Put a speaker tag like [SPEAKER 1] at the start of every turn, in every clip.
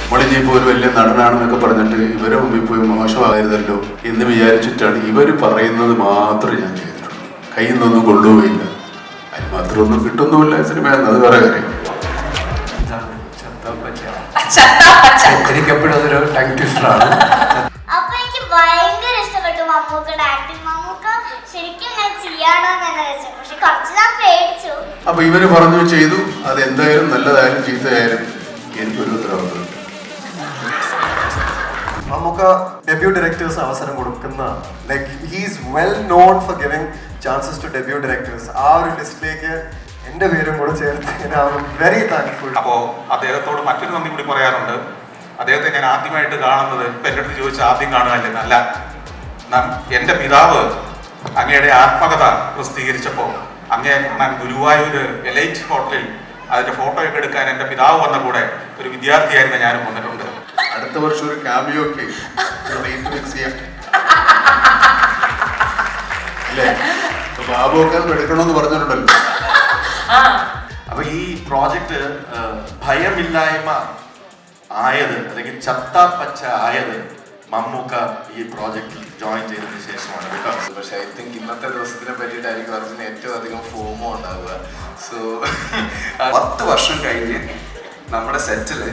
[SPEAKER 1] നമ്മളിനിപ്പോൾ ഒരു വലിയ നടനാണെന്നൊക്കെ പറഞ്ഞിട്ട് ഇവരെ മുമ്പിൽ പോയി മോശമാകരുതല്ലോ എന്ന് വിചാരിച്ചിട്ടാണ് ഇവർ പറയുന്നത് മാത്രമേ ഞാൻ ചെയ്തിട്ടുള്ളൂ. കയ്യിൽ നിന്നൊന്നും കൊണ്ടുപോയില്ല. അതിന് മാത്രമൊന്നും കിട്ടുന്നുമില്ല സിനിമയെന്ന്, അത് വേറെ കാര്യം. എനിക്ക് എപ്പോഴും അതൊരു ടങ് ട്വിസ്റ്ററാണ്.
[SPEAKER 2] അപ്പൊ എനിക്ക് ഭയങ്കര ഇഷ്ടപ്പെട്ടു മമ്മൂക്കയുടെ ആക്ടിങ്. മമ്മൂക്ക ശരിക്കും അങ്ങനെ ചെയ്യാണോ എന്ന് വെച്ചു, പക്ഷെ കുറച്ച് ഞാൻ പേടിച്ചു.
[SPEAKER 1] അപ്പൊ ഇവര് പറഞ്ഞു ചെയ്തു. അത് എന്തായാലും നല്ലതായാലും ചീത്തയായാലും എനിക്കൊരു ഉത്തരവാദിത്വം.
[SPEAKER 3] മമ്മൂക്ക ഡെബ്യൂ ഡയറക്ടേഴ്സ് അവസരം കൊടുക്കുന്ന, like he's well known for giving chances to debut directors. ആ ഒരു ലിസ്റ്റിലേക്ക് എന്റെ പേരും കൂടെ ചേർത്ത് വെരി താങ്ക്ഫുൾ.
[SPEAKER 4] അപ്പോൾ അദ്ദേഹത്തോട് മറ്റൊരു നന്ദി കൂടി പറയാറുണ്ട്. അദ്ദേഹത്തെ ഞാൻ ആദ്യമായിട്ട് കാണുന്നത് ഇപ്പം എൻ്റെ അടുത്ത് ചോദിച്ചാൽ ആദ്യം കാണുകയല്ലേ, അല്ല, എൻ്റെ പിതാവ് അങ്ങയുടെ ആത്മകഥ പ്രസിദ്ധീകരിച്ചപ്പോൾ അങ്ങേ ഞാൻ ഗുരുവായൂർ എലൈറ്റ് ഹോട്ടലിൽ അതിന്റെ ഫോട്ടോയൊക്കെ എടുക്കാൻ എൻ്റെ പിതാവ് വന്ന കൂടെ ഒരു വിദ്യാർത്ഥിയായിരുന്ന ഞാനും വന്നിട്ടുണ്ട്.
[SPEAKER 1] അടുത്ത വർഷം ഒരു ക്യാമിയോ ഒക്കെ അല്ലേ, ബാബുക്കെ എടുക്കണമെന്ന് പറഞ്ഞിട്ടുണ്ടല്ലോ.
[SPEAKER 5] അപ്പൊ ഈ പ്രോജക്റ്റ് ഭയമില്ലായ്മ ആയത്, അല്ലെങ്കിൽ ചത്താ പച്ച ആയത് മമ്മൂക്ക ഈ പ്രോജക്റ്റിൽ ജോയിൻ ചെയ്തതിന് ശേഷമാണ്. ബിക്കോസ്
[SPEAKER 6] പക്ഷെ ഐ തിങ്ക് ഇന്നത്തെ ദിവസത്തിനെ പറ്റിയിട്ടായിരിക്കും അർജുന് ഏറ്റവും അധികം ഫോമോ ഉണ്ടാവുക. സോ 10 വർഷം കഴിഞ്ഞ് നമ്മുടെ സെറ്റില്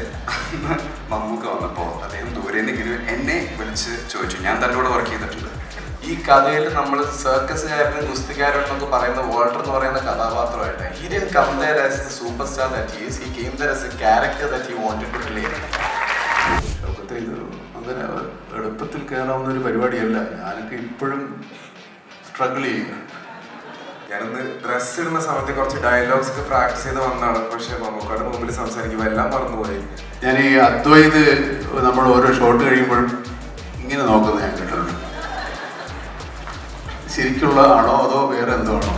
[SPEAKER 6] മമ്മൂക്ക വന്നപ്പോൾ അദ്ദേഹം ദൂരേന്നെങ്കിലും എന്നെ വിളിച്ച് ചോദിച്ചു. ഞാൻ തൻ്റെ കൂടെ വർക്ക് ചെയ്തിട്ടുണ്ട്. ഈ കഥയിൽ നമ്മൾ സർക്കസുകാരനും ഗുസ്തിക്കാരനെന്നൊക്കെ പറയുന്ന വോൾട്ടർ എന്ന് പറയുന്ന കഥാപാത്രമായിട്ട് he didn't come there as the superstar that he is. He came there as a character that he wanted to play.
[SPEAKER 1] ലോകത്തെ ഇത് അങ്ങനെ എളുപ്പത്തിൽ കയറാവുന്ന ഒരു പരിപാടിയല്ല. ഞാനൊക്കെ ഇപ്പോഴും സ്ട്രഗിൾ ചെയ്യുക.
[SPEAKER 6] ഞാനൊന്ന് ഡ്രസ്സ് ഇടുന്ന സമയത്ത് കുറച്ച് ഡയലോഗ്സ് ഒക്കെ പ്രാക്ടീസ് ചെയ്ത് വന്നതാണ്. പക്ഷെ മമ്മൂക്കയുടെ മുമ്പിൽ സംസാരിക്കുമ്പോൾ എല്ലാം മറന്നുപോയി.
[SPEAKER 1] ഞാൻ ഈ അദ്വൈത് നമ്മൾ ഓരോ ഷോട്ട് കഴിയുമ്പോഴും ഇങ്ങനെ നോക്കുന്നത് ഞാൻ കേട്ടിട്ടുണ്ട്. ശരിക്കുള്ള ആണോ അതോ വേറെ എന്തോ ആണോ?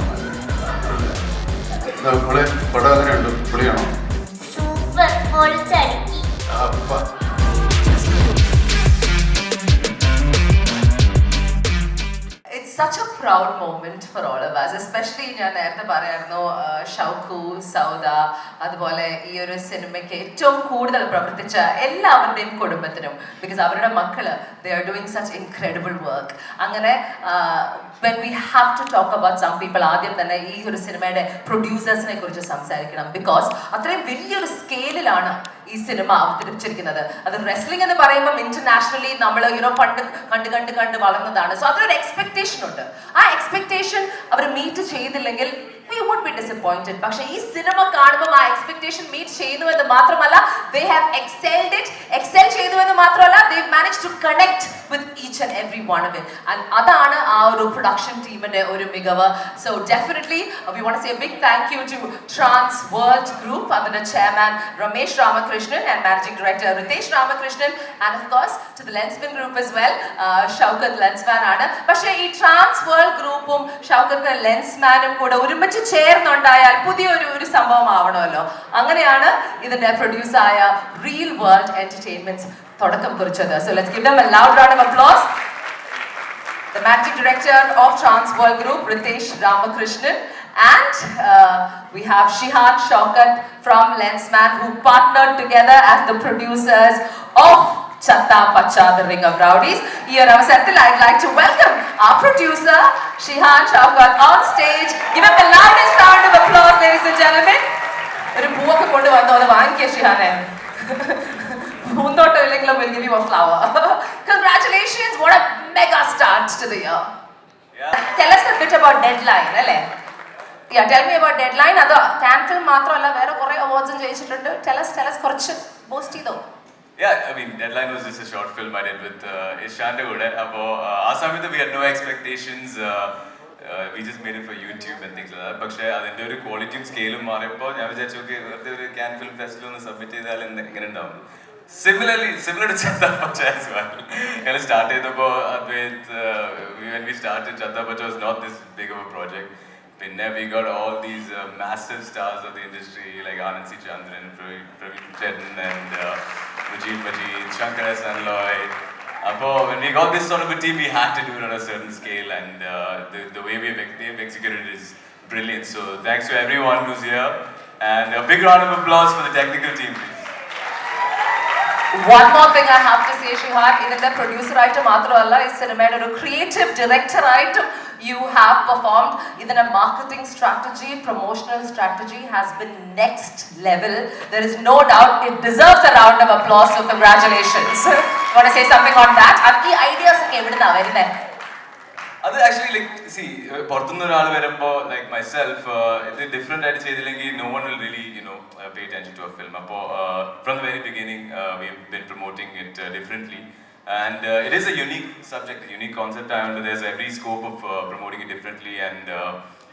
[SPEAKER 1] നമ്മളെ പടം അങ്ങനെയുണ്ട്, പൊളിയാണോ?
[SPEAKER 2] Super, പൊളിച്ചടുക്കി.
[SPEAKER 7] It's such a proud moment for all of us, especially ഞാൻ നേരത്തെ പറയായിരുന്നു ഷൗക്കു, സൗദ, അതുപോലെ ഈ ഒരു സിനിമയ്ക്ക് ഏറ്റവും കൂടുതൽ പ്രവർത്തിച്ച എല്ലാവരുടെയും കുടുംബത്തിനും, ബിക്കോസ് അവരുടെ മക്കള് they are doing such incredible work. അങ്ങനെ when we have to talk about some people, ആദ്യം തന്നെ ഈ ഒരു സിനിമയുടെ പ്രൊഡ്യൂസേഴ്സിനെ കുറിച്ച് സംസാരിക്കണം. ബിക്കോസ് അത്രയും വലിയൊരു സ്കെയിലിലാണ് ഈ സിനിമ അവതരിപ്പിച്ചിരിക്കുന്നത്. അത് റെസ്ലിംഗ് എന്ന് പറയുമ്പോൾ ഇന്റർനാഷണലി നമ്മൾ കണ്ട് വളർന്നതാണ്. സോ അതൊരു എക്സ്പെക്ടേഷൻ ഉണ്ട്. ആ എക്സ്പെക്ടേഷൻ അവർ മീറ്റ് ചെയ്തില്ലെങ്കിൽ we would be disappointed. പക്ഷെ ഈ സിനിമ കാണുമ്പോൾ ആ എക്സ്പെക്ടേഷൻ മീറ്റ് ചെയ്യുന്നു എന്ന് മാത്രമല്ല, they have excel ചെയ്തു എന്ന് മാത്രമല്ല, they've managed to connect with each and every one of it. And അതാണ് ആ ഒരു പ്രൊഡക്ഷൻ ടീമിന്റെ ഒരു മികവ്. So definitely we want to say a big thank you to Trans World Group, അതിന്റെ chairman Ramesh Ramakrishnan and managing director Ritesh Ramakrishnan, and of course to the Lensman Group as well. Shaukat Lensman ആണ്. പക്ഷേ ഈ Trans World Groupും Shoukath ലെൻസ്മാനും കൂടെ ഒരുമിച്ച് ചേർന്നുണ്ടായാൽ പുതിയൊരു സംഭവം ആവണമല്ലോ. അങ്ങനെയാണ് ഇതിന്റെ പ്രൊഡ്യൂസറായ റിയൽ വേൾഡ് എന്റർടൈൻമെന്റ്സ് തുടക്കം കുറിച്ചത്. So let's give them a loud round of applause. The managing director of Trans World Group, Ritesh Ramakrishnan, and we have Shihan Shaukat from Lensman, who partnered together as the producers of Chatta Pacha, The Ring of Rowdies. Here I'd like to welcome our producer Shihan Shaukat on stage. Give him the loudest round of applause, ladies and gentlemen. ഒരു പൂവൊക്കെ കൊണ്ട് വന്നോ, അത് വാങ്ങിക്കുക ഷിഹാനെ. പൂന്തോട്ടം ഇല്ലെങ്കിലും will give you a flower. Congratulations, what a mega start to the year. Tell us a bit about Deadline, അല്ലേ? Yeah, tell me about Deadline. അത് Cannes film മാത്രമല്ല, വേറെ കുറേ അവാർഡ്സും ജയിച്ചിട്ടുണ്ട്. Tell us കുറച്ച് ബൂസ്റ്റ് ചെയ്തോ.
[SPEAKER 8] Yeah, I mean, Deadline was just a short film I did with Ishanta Goode. Aa samayathu we had no expectations. We just made it for YouTube and things like that. പക്ഷേ അതിൻ്റെ ഒരു ക്വാളിറ്റിയും സ്കെയിലും മാറിയപ്പോൾ ഞാൻ വിചാരിച്ചു okay വെറുതെ ഒരു can film festival ഒന്ന് സബ്മിറ്റ് ചെയ്താൽ എങ്ങനെ ഉണ്ടാവും. Similar to Chatta Pacha as well. Kind of start ചെയ്തപ്പോൾ when we started, Chatta Pacha was not this big of a project. Pinne we got all these massive stars of the industry like Anand C. Chandran, Praveen Chetan, and Mujib Majid, Shankar S. Lloyd. When we got this sort of a team, we had to do it on a certain scale, and the way they've executed it is brilliant. So thanks to everyone who's here, and a big round of applause for the technical team, please.
[SPEAKER 7] One more thing I have to say, Shihan, ഇതിന്റെ producer ആയിട്ട് മാത്രമല്ല ഈ സിനിമയുടെ ഒരു creative director ആയിട്ടും you have performed. ഇതിന്റെ marketing strategy, promotional strategy has been next level. There is no doubt it deserves a round of applause, so congratulations. You want to say something on that? ഈ ideas ഒക്കെ എവിടുന്നാ വരുന്നത്?
[SPEAKER 8] അത് actually like C പുറത്തുനിന്ന് ഒരാൾ വരുമ്പോൾ like myself ഇത് different ആയിട്ട് ചെയ്തില്ലെങ്കിൽ no one will really pay attention to a film. അപ്പോൾ from the very beginning we been promoting it differently and it is a unique subject, unique concept ആയതുകൊണ്ട് there is every scope of promoting it differently, and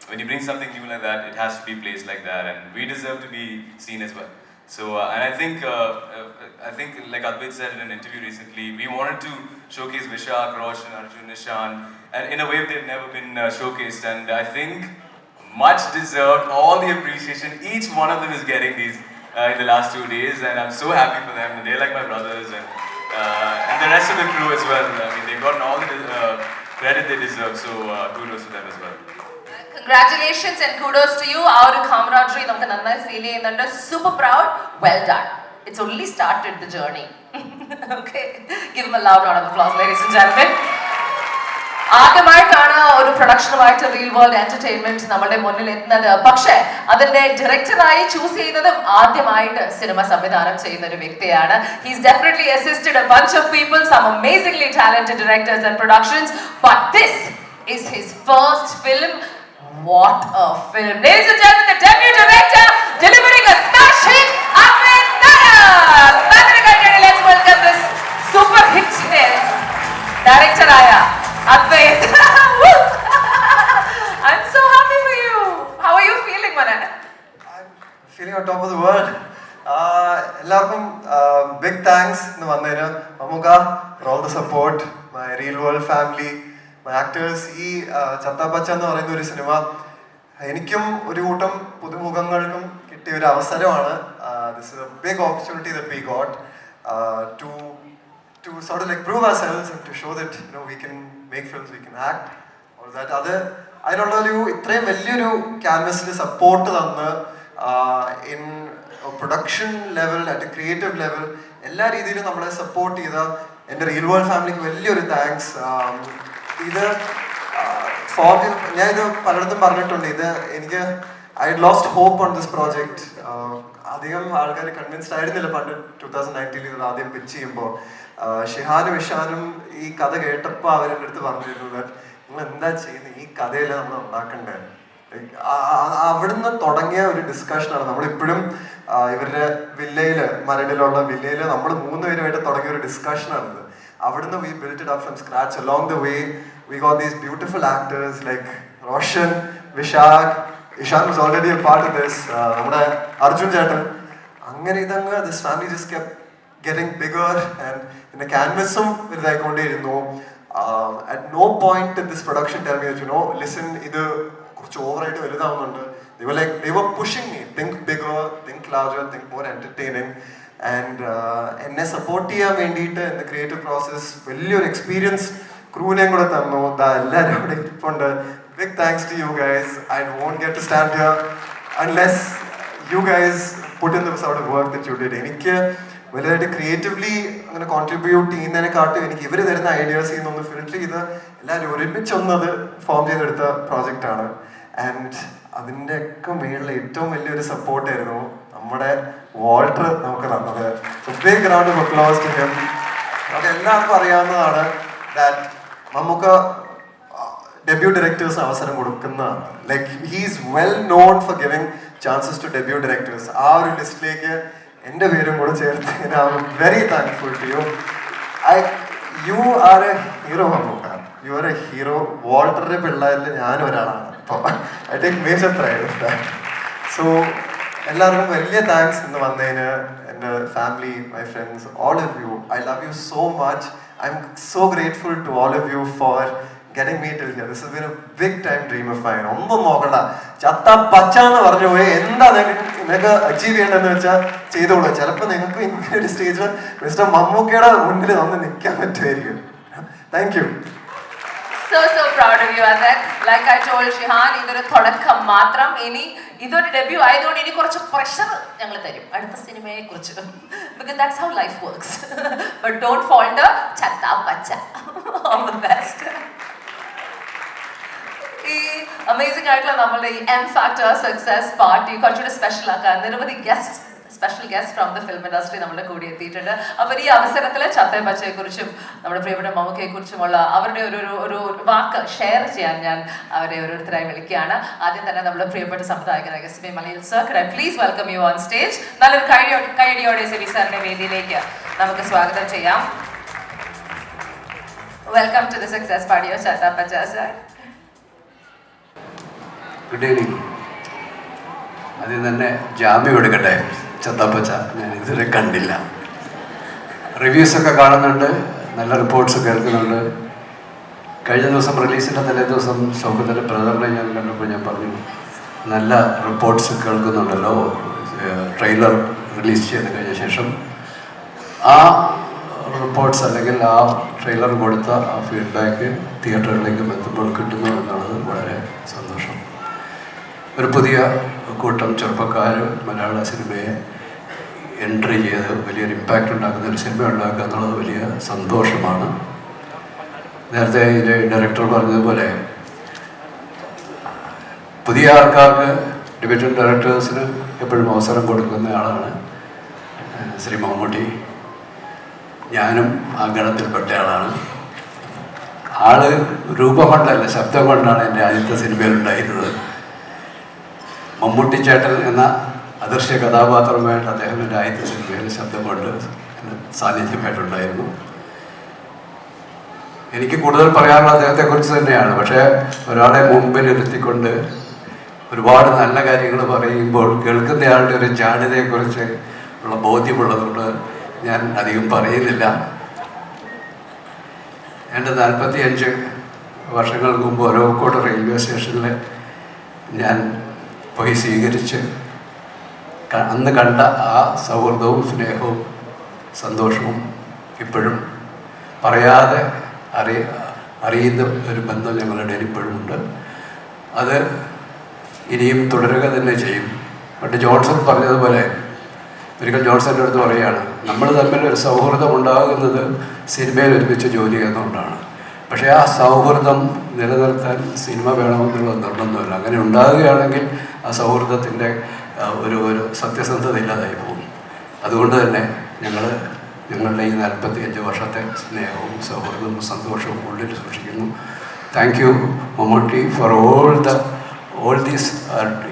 [SPEAKER 8] when you bring something new like that, it has to be placed like that, and we deserve to be seen as well. So and I think like Advait said in an interview recently, we wanted to showcase Vishak, Roshan, Arjun, Nishan, and in a way they've never been showcased, and I think much deserved all the appreciation each one of them is getting these in the last 2 days, and I'm so happy for them. They're like my brothers, and the rest of the crew as well. I mean, they've gotten all the credit they deserve, so kudos to them as well.
[SPEAKER 7] Congratulations and kudos to you. ആ ഒരു camaraderie നമുക്ക് നന്നായി feel ചെയ്യുന്നുണ്ട്. Super proud. Well done. It's only started the journey. Okay. Give them a loud round of applause, ladies and gentlemen. ആദ്യമായിട്ടാണ് ഒരു പ്രൊഡക്ഷനുമായിട്ട് real world entertainment നമ്മുടെ മുന്നിൽ എത്തുന്നത്. പക്ഷേ അതിന്റെ ഡയറക്ടറായി ചൂസ് ചെയ്യുന്നതും ആദ്യമായിട്ട് സിനിമ സംവിധാനം ചെയ്യുന്ന ഒരു വ്യക്തിയാണ്. He's definitely assisted a bunch of people, some amazingly talented directors and productions, but this is his first film. What a film. Ladies and gentlemen, the debut director delivering a smash hit, Advait Nair. Let's welcome this super hit director Aya. Advait. I'm so happy for you. How are you feeling, Manan?
[SPEAKER 3] I'm feeling on top of the world. എല്ലാവർക്കും big thanks എന്ന് വന്നതിന്. Mammukka for all the support, my real world family, my actors. ഈ ചത്താ പച്ച എന്ന് പറയുന്ന ഒരു cinema എനിക്കും ഒരു കൂട്ടം പുതുമുഖങ്ങൾക്കും കിട്ടിയ ഒരു അവസരമാണ്. This is a big opportunity that we got to sort of like prove ourselves and to show that we can make films, we can act, all that. അതിനുള്ള ഒരു ഇത്രയും വലിയൊരു ക്യാൻവസിൽ സപ്പോർട്ട് തന്ന് in production level, at creative level, എല്ലാ രീതിയിലും നമ്മളെ support ചെയ്ത എൻ്റെ റിയൽ വേൾഡ് ഫാമിലിക്ക് വലിയൊരു താങ്ക്സ്. ഇത് ഞാൻ ഇത് പലയിടത്തും പറഞ്ഞിട്ടുണ്ട്. ഇത് എനിക്ക് I lost hope on this project. അധികം ആൾക്കാർ കൺവിൻസ്ഡ് ആയിരുന്നില്ല പണ്ട് 2019 ഇത് ആദ്യം പിച്ച് ചെയ്യുമ്പോൾ. ഷിഹാനും ഇഷാനും ഈ കഥ കേട്ടപ്പോൾ അവരുടെ അടുത്ത് പറഞ്ഞിരുന്നത് നിങ്ങൾ എന്താ ചെയ്യുന്നത്, ഈ കഥയില് നമ്മൾ ഉണ്ടാക്കണ്ടേ. അവിടുന്ന് തുടങ്ങിയ ഒരു ഡിസ്കഷനാണ്. നമ്മളിപ്പോഴും ഇവരുടെ വില്ലയില്, മരടിലുള്ള വില്ലയില് നമ്മൾ 3 പേരുമായിട്ട് തുടങ്ങിയ ഒരു ഡിസ്കഷനാണിത്. അവിടുന്ന് we built it up from scratch. Along the way we got these beautiful actors like Roshan, Vishak, Ishan was already a part of this, നമ്മുടെ അർജുൻ ചേട്ടൻ. അങ്ങനെ ഇതങ്ങ് this family just kept getting bigger, and പിന്നെ ക്യാൻവസും വലുതായിക്കൊണ്ടേയിരുന്നു. At no point did this production tell me that listen, ഇത് കുറച്ച് ഓവറായിട്ട് വലുതാവുന്നുണ്ട്. They were pushing me, think bigger, think larger, think more entertaining. And എന്നെ support ചെയ്യാൻ വേണ്ടിയിട്ട് എൻ്റെ ക്രിയേറ്റീവ് പ്രോസസ് വലിയൊരു experience ക്രൂവിനെയും കൂടെ തന്നു. എല്ലാവരും അവിടെ ഇരിപ്പുണ്ട്. Big thanks to you guys. I won't get to stand here unless you guys put in the sort of work that you did. എനിക്ക് വലുതായിട്ട് ക്രിയേറ്റീവ്ലി അങ്ങനെ കോൺട്രിബ്യൂട്ട് ചെയ്യുന്നതിനെക്കാട്ടും എനിക്ക് ഇവർ തരുന്ന ഐഡിയാസ് നിന്ന് ഫിൽട്ടർ ചെയ്ത് എല്ലാവരും ഒരുമിച്ചൊന്നത് ഫോം ചെയ്തെടുത്ത പ്രോജക്റ്റാണ്. ആൻഡ് അതിൻ്റെ ഒക്കെ മേളിൽ ഏറ്റവും വലിയൊരു സപ്പോർട്ടായിരുന്നു നമ്മുടെ വാൾട്ടർ നമുക്ക് തന്നത്. Big round of applause to him. നമുക്ക് എല്ലാവർക്കും അറിയാവുന്നതാണ് ദാറ്റ് മമ്മൂക്ക ഡെബ്യൂ ഡയറക്ടേഴ്സ് അവസരം കൊടുക്കുന്നതാണ്. Like he's well known for giving chances to debut directors. ആ ഒരു ലിസ്റ്റിലേക്ക് എൻ്റെ പേരും കൂടെ ചേർത്ത് I am very thankful to you. You are a hero Mammookka. You are a hero. വാൾട്ടറിന്റെ പിള്ളേരിൽ ഞാനും ഒരാളാണ്. അപ്പോൾ I take major pride of that. So എല്ലാവർക്കും വലിയ താങ്ക്സ് ഇന്ന് വന്നതിന്. എൻ്റെ family, my friends, all of you, I love you so much. I'm so grateful to all of you for getting me till here. This has been a big time dream of mine. ഒന്നും നോക്കണ്ട, ചത്ത പച്ച എന്ന് പറഞ്ഞു പോയി എന്താ നിങ്ങൾക്ക് achieve ചെയ്യേണ്ടതെന്ന് വെച്ചാൽ ചെയ്തോളൂ. ചിലപ്പോൾ നിങ്ങൾക്ക് ഇങ്ങനെ ഒരു സ്റ്റേജിൽ മിസ്റ്റർ മമ്മൂക്കയുടെ മുന്നിൽ വന്ന് നിൽക്കാൻ പറ്റുമായിരിക്കും. Thank you.
[SPEAKER 7] so proud of you. And then, like I told Shihan, ഇതൊരു തുടക്കം മാത്രം. ഇനി ഇതൊരു ഡെബ്യൂ ആയതുകൊണ്ട് ഇനി കുറച്ച് പ്രഷർ ഞങ്ങൾ തരും അടുത്ത സിനിമയെ കുറിച്ച്. Because that's how life works. But don't falter. ചത്താ പച്ച. All the best. ഈ അമേസിംഗ് ആയിട്ടുള്ള നമ്മളുടെ ഈ M Factor സക്സസ് പാർട്ടി കുറച്ചുകൂടി സ്പെഷ്യൽ ആക്കാൻ നിരവധി special guest from the film industry നമ്മുടെ കൂടി എത്തിയിട്ടുണ്ട്. അപ്പോൾ ഈ അവസരത്തിൽ ചത്തേ പച്ചയെ കുറിച്ചും നമ്മുടെ പ്രിയപ്പെട്ട മമ്മൂക്കയെ കുറിച്ചുമുള്ള അവരുടെ ഒരു വാക്ക് ഷെയർ ചെയ്യാൻ ഞാൻ അവരെ ഓരോരുത്തരായി വിളിക്കുകയാണ്. ആദ്യം തന്നെ നമ്മുടെ പ്രിയപ്പെട്ട സംവിധായകനായ S B Malayil sir, please welcome you on stage. നല്ലൊരു കൈയടിയോടെ സെബി സാറിന്റെ വേദിയിലേക്ക് നമുക്ക് സ്വാഗതം ചെയ്യാം. Welcome to the success party of Chatha Pacha sir.
[SPEAKER 9] Good evening. അതിൽ തന്നെ ജാമ്യം എടുക്കട്ടെ. ചത്താപ്പച്ച ഞാൻ ഇതുവരെ കണ്ടില്ല. റിവ്യൂസൊക്കെ കാണുന്നുണ്ട്, നല്ല റിപ്പോർട്ട്സ് കേൾക്കുന്നുണ്ട്. കഴിഞ്ഞ ദിവസം റിലീസിൻ്റെ തലേ ദിവസം ഷൗക്കത്തിൻ്റെ പ്രചരണം ഞാൻ കണ്ടപ്പോൾ ഞാൻ പറഞ്ഞു, നല്ല റിപ്പോർട്ട്സ് കേൾക്കുന്നുണ്ടല്ലോ ട്രെയിലർ റിലീസ് ചെയ്ത് കഴിഞ്ഞ ശേഷം. ആ റിപ്പോർട്ട്സ് അല്ലെങ്കിൽ ആ ട്രെയിലർ കൊടുത്ത ആ ഫീഡ്ബാക്ക് തിയേറ്ററുകളിലേക്കും എത്തുമ്പോൾ കിട്ടുന്നു എന്നുള്ളത് വളരെ സന്തോഷം. ഒരു പുതിയ കൂട്ടം ചെറുപ്പക്കാർ മലയാള സിനിമയെ എൻട്രി ചെയ്ത് വലിയൊരു ഇമ്പാക്റ്റ് ഉണ്ടാക്കുന്ന ഒരു സിനിമ ഉണ്ടാക്കുക എന്നുള്ളത് വലിയ സന്തോഷമാണ്. നേരത്തെ ഇതിൻ്റെ ഡയറക്ടർ പറഞ്ഞതുപോലെ പുതിയ ആൾക്കാർക്ക് ഡിബേറ്റഡ് ഡയറക്ടേഴ്സിന് എപ്പോഴും അവസരം കൊടുക്കുന്ന ആളാണ് ശ്രീ മമ്മൂട്ടി. ഞാനും ആ ഗണത്തിൽപ്പെട്ട ആളാണ്. ആള് രൂപം കൊണ്ടല്ല ശബ്ദം കൊണ്ടാണ് എൻ്റെ ആദ്യത്തെ സിനിമയിൽ ഉണ്ടായിരുന്നത്. മമ്മൂട്ടി ചേട്ടൻ എന്ന അദൃശ്യ കഥാപാത്രമായിട്ട് അദ്ദേഹം എൻ്റെ ആദ്യത്തെ സിനിമയിൽ ശബ്ദം കൊണ്ട് സാന്നിധ്യമായിട്ടുണ്ടായിരുന്നു. എനിക്ക് കൂടുതൽ പറയാനുള്ളത് അദ്ദേഹത്തെക്കുറിച്ച് തന്നെയാണ്. പക്ഷേ ഒരാളെ മുമ്പിൽ ഇരുത്തിക്കൊണ്ട് ഒരുപാട് നല്ല കാര്യങ്ങൾ പറയുമ്പോൾ കേൾക്കുന്നയാളുടെ ഒരു ജാഗ്രതയെക്കുറിച്ച് ഉള്ള ബോധ്യമുള്ളതുകൊണ്ട് ഞാൻ അധികം പറയുന്നില്ല. എൻ്റെ 45 വർഷങ്ങൾക്ക് മുമ്പ് ഒരവക്കോട് റെയിൽവേ സ്റ്റേഷനിൽ ഞാൻ പോയി സ്വീകരിച്ച് അന്ന് കണ്ട ആ സൗഹൃദവും സ്നേഹവും സന്തോഷവും ഇപ്പോഴും പറയാതെ അറിയുന്ന ഒരു ബന്ധം ഞങ്ങളുടെ ഇപ്പോഴും ഉണ്ട്. അത് ഇനിയും തുടരുക തന്നെ ചെയ്യും. പണ്ട് ജോൺസൺ പറഞ്ഞതുപോലെ, ഒരിക്കൽ ജോൺസൻ്റെ അടുത്ത് പറയുകയാണ്, നമ്മൾ തമ്മിൽ ഒരു സൗഹൃദം ഉണ്ടാകുന്നത് സിനിമയിൽ ഒരുമിച്ച് ജോലി ചെയ്യുന്നതുകൊണ്ടാണ്. പക്ഷേ ആ സൗഹൃദം നിലനിർത്താൻ സിനിമ വേണമെന്നുള്ള നിർബന്ധമില്ല. അങ്ങനെ ഉണ്ടാകുകയാണെങ്കിൽ ആ സൗഹൃദത്തിൻ്റെ ഒരു സത്യസന്ധത ഇല്ലാതായി പോകും. അതുകൊണ്ട് തന്നെ ഞങ്ങളുടെ ഈ 45 വർഷത്തെ സ്നേഹവും സൗഹൃദവും സന്തോഷവും ഉള്ളിൽ സൂക്ഷിക്കുന്നു. Thank you Mammootty for all these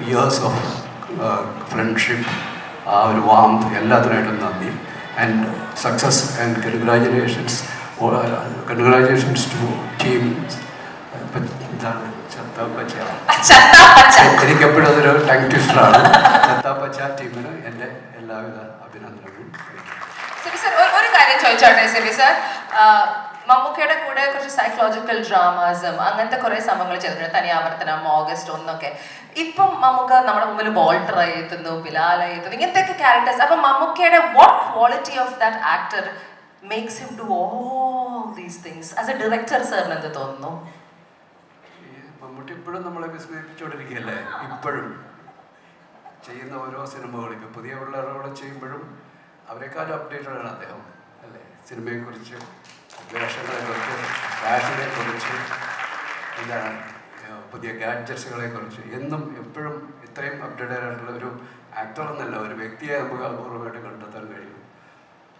[SPEAKER 9] years of friendship. ആ ഒരു വാംത് എല്ലാത്തിനായിട്ടും നന്ദി. And success and congratulations to team Chathapacha. എനിക്കെപ്പോഴും അതൊരു ടങ് ട്വിസ്റ്ററാണ്. ചത്താപ്പച്ച ടീമിന് എൻ്റെ എല്ലാവിധ അഭിനന്ദനങ്ങളും.
[SPEAKER 7] ഒരു കാര്യം ചോദിച്ചോട്ടെ സെബി സർ, മമ്മൂക്കയുടെ കൂടെ കുറച്ച് സൈക്കോളജിക്കൽ ഡ്രാമാസും അങ്ങനത്തെ കുറെ സംഭവങ്ങൾ ചെയ്തിട്ടുണ്ട്. തനിയാവർത്തനം, ഓഗസ്റ്റ് 1 ഇപ്പം മമ്മൂക്ക നമ്മുടെ മുമ്പിൽ വോൾട്ടറായി എത്തുന്നു, ബിലാലായി എത്തുന്നു, ഇങ്ങനത്തെ ക്യാരക്ടേഴ്സ്. അപ്പൊ മമ്മൂക്കയുടെ what quality of that actor makes him do all these things as A director സാറിന് എന്ത് തോന്നുന്നു?
[SPEAKER 9] മമ്മൂട്ടി ഇപ്പോഴും നമ്മളെ വിസ്മയിപ്പിച്ചുകൊണ്ടിരിക്കുകയല്ലേ. ഇപ്പോഴും ചെയ്യുന്ന ഓരോ സിനിമകളും ഇപ്പം പുതിയ പിള്ളേരോടെ ചെയ്യുമ്പോഴും അവരെക്കാളും അപ്ഡേറ്റഡാണ് അദ്ദേഹം അല്ലേ. സിനിമയെക്കുറിച്ച്, വേഷങ്ങളെക്കുറിച്ച്, ഫാഷനെക്കുറിച്ച്, എന്താണ് പുതിയ ഗാഡ്ജറ്റ്സുകളെക്കുറിച്ച് എന്നും എപ്പോഴും ഇത്രയും അപ്ഡേറ്റഡ് ആയിട്ടുള്ള ഒരു ആക്ടർ എന്നല്ല, ഒരു വ്യക്തിയെ നമുക്ക് അപൂർവമായിട്ട് കണ്ടെത്താൻ കഴിയും.